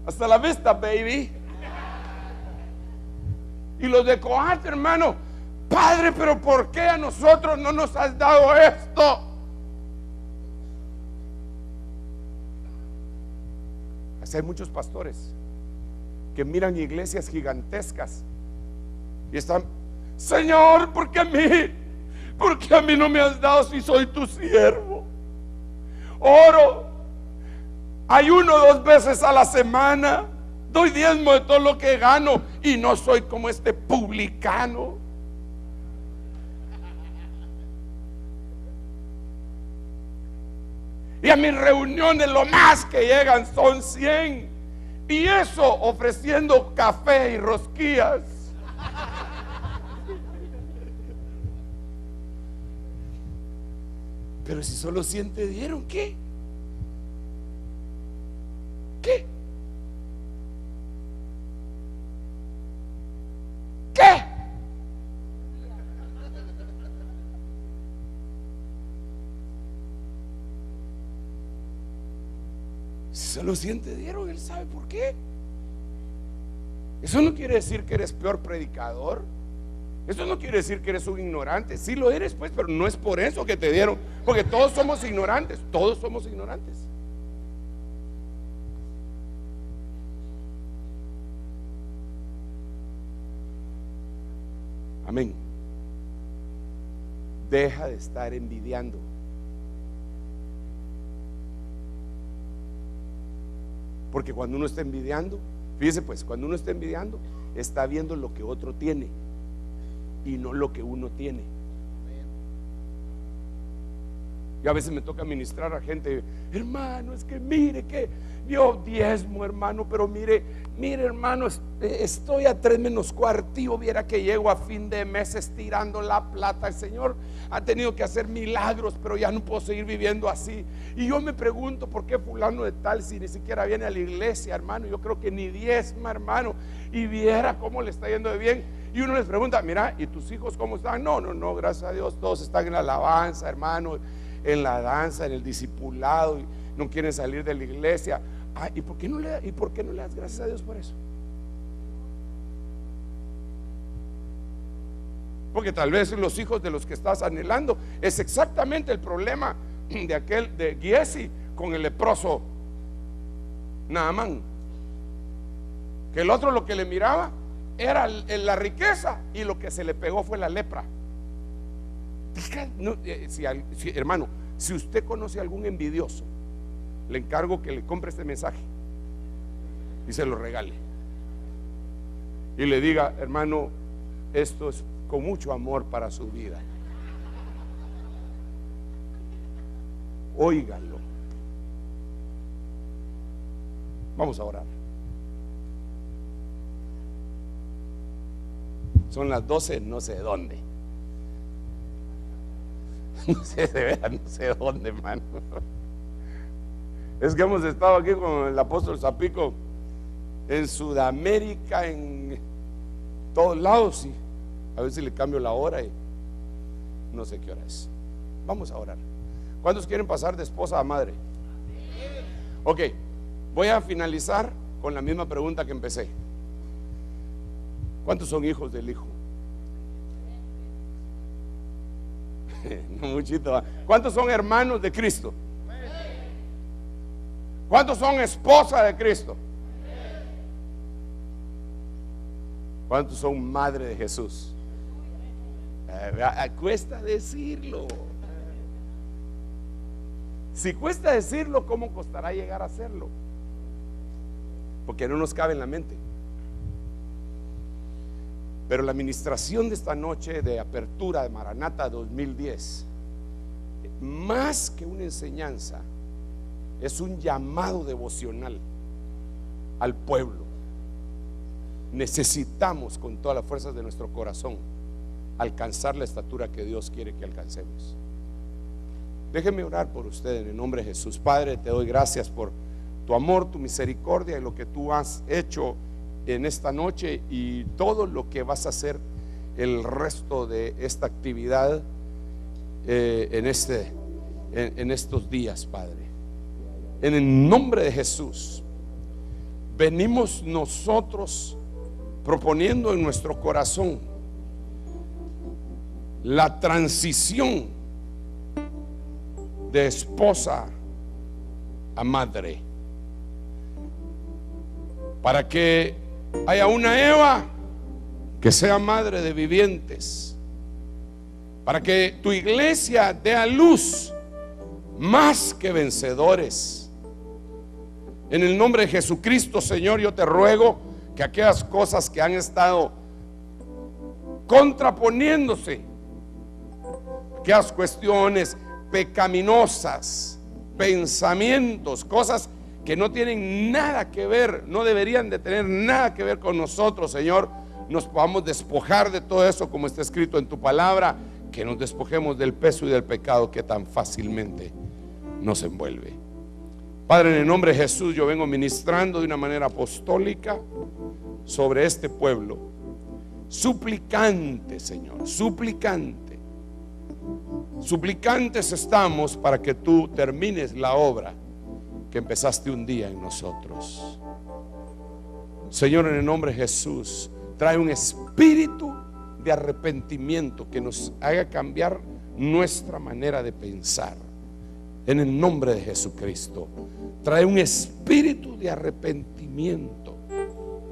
Hasta la vista, baby. Y los de Coat, hermano, Padre, pero ¿por qué a nosotros no nos has dado esto? Así hay muchos pastores que miran iglesias gigantescas y están, Señor, ¿por qué a mí? ¿Por qué a mí no me has dado si soy tu siervo? Oro, ayuno 2 veces a la semana, doy diezmo de todo lo que gano y no soy como este publicano. Y a mis reuniones lo más que llegan son 100. Y eso ofreciendo café y rosquillas. Pero si solo 100 te dieron, ¿qué? ¿Qué? ¿Qué? Si solo 100 te dieron, Él sabe por qué. Eso no quiere decir que eres peor predicador. Eso no quiere decir que eres un ignorante. Sí lo eres, pues, pero no es por eso que te dieron. Porque todos somos ignorantes. Todos somos ignorantes. Amén. Deja de estar envidiando. Porque cuando uno está envidiando, fíjese pues, cuando uno está envidiando, está viendo lo que otro tiene y no lo que uno tiene. Y a veces me toca ministrar a gente, hermano, es que mire que yo diezmo, hermano, pero mire hermano, estoy a 3 menos cuarto, viera que llego a fin de mes estirando la plata. El Señor ha tenido que hacer milagros, pero ya no puedo seguir viviendo así. Y yo me pregunto, ¿por qué fulano de tal si ni siquiera viene a la iglesia, hermano? Yo creo que ni diezma, hermano, y viera cómo le está yendo de bien. Y uno les pregunta, mira, ¿y tus hijos cómo están? No, gracias a Dios, todos están en la alabanza, hermano, en la danza, en el discipulado, y no quieren salir de la iglesia. ¿Y por qué no le das gracias a Dios por eso? Porque tal vez los hijos de los que estás anhelando es exactamente el problema de aquel de Giesi con el leproso Naamán, que el otro lo que le miraba era la riqueza y lo que se le pegó fue la lepra. Hermano, si usted conoce a algún envidioso, le encargo que le compre este mensaje y se lo regale y le diga, hermano, esto es con mucho amor para su vida. Óigalo. Vamos a orar. Son las 12, no sé dónde. No sé, de verdad, no sé dónde, hermano. Es que hemos estado aquí con el apóstol Zapico en Sudamérica, en todos lados, y a ver si le cambio la hora y no sé qué hora es. Vamos a orar. ¿Cuántos quieren pasar de esposa a madre? Ok, voy a finalizar con la misma pregunta que empecé. ¿Cuántos son hijos del Hijo? No muchito. ¿Cuántos son hermanos de Cristo? ¿Cuántos son esposa de Cristo? ¿Cuántos son madre de Jesús? Cuesta decirlo. Si cuesta decirlo, ¿cómo costará llegar a hacerlo? Porque no nos cabe en la mente. Pero la administración de esta noche de apertura de Maranata 2010, más que una enseñanza, es un llamado devocional al pueblo. Necesitamos con todas las fuerzas de nuestro corazón alcanzar la estatura que Dios quiere que alcancemos. Déjeme orar por usted en el nombre de Jesús. Padre, te doy gracias por tu amor, tu misericordia y lo que tú has hecho en esta noche y todo lo que vas a hacer el resto de esta actividad en estos días, Padre. En el nombre de Jesús venimos nosotros proponiendo en nuestro corazón la transición de esposa a madre, para que haya una Eva que sea madre de vivientes, para que tu iglesia dé a luz más que vencedores. En el nombre de Jesucristo, Señor, yo te ruego que aquellas cosas que han estado contraponiéndose, aquellas cuestiones pecaminosas, pensamientos, cosas que no tienen nada que ver, no deberían de tener nada que ver con nosotros, Señor, nos podamos despojar de todo eso como está escrito en tu palabra, que nos despojemos del peso y del pecado que tan fácilmente nos envuelve. Padre, en el nombre de Jesús, yo vengo ministrando de una manera apostólica sobre este pueblo, suplicante, Señor, suplicante. Suplicantes estamos para que tú termines la obra que empezaste un día en nosotros. Señor, en el nombre de Jesús, trae un espíritu de arrepentimiento que nos haga cambiar nuestra manera de pensar. En el nombre de Jesucristo, trae un espíritu de arrepentimiento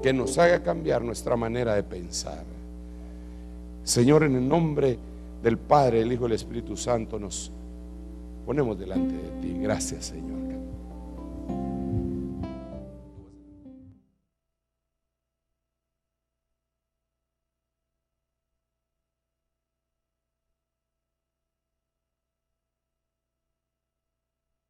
que nos haga cambiar nuestra manera de pensar. Señor, en el nombre del Padre, el Hijo y el Espíritu Santo, nos ponemos delante de ti. Gracias, Señor.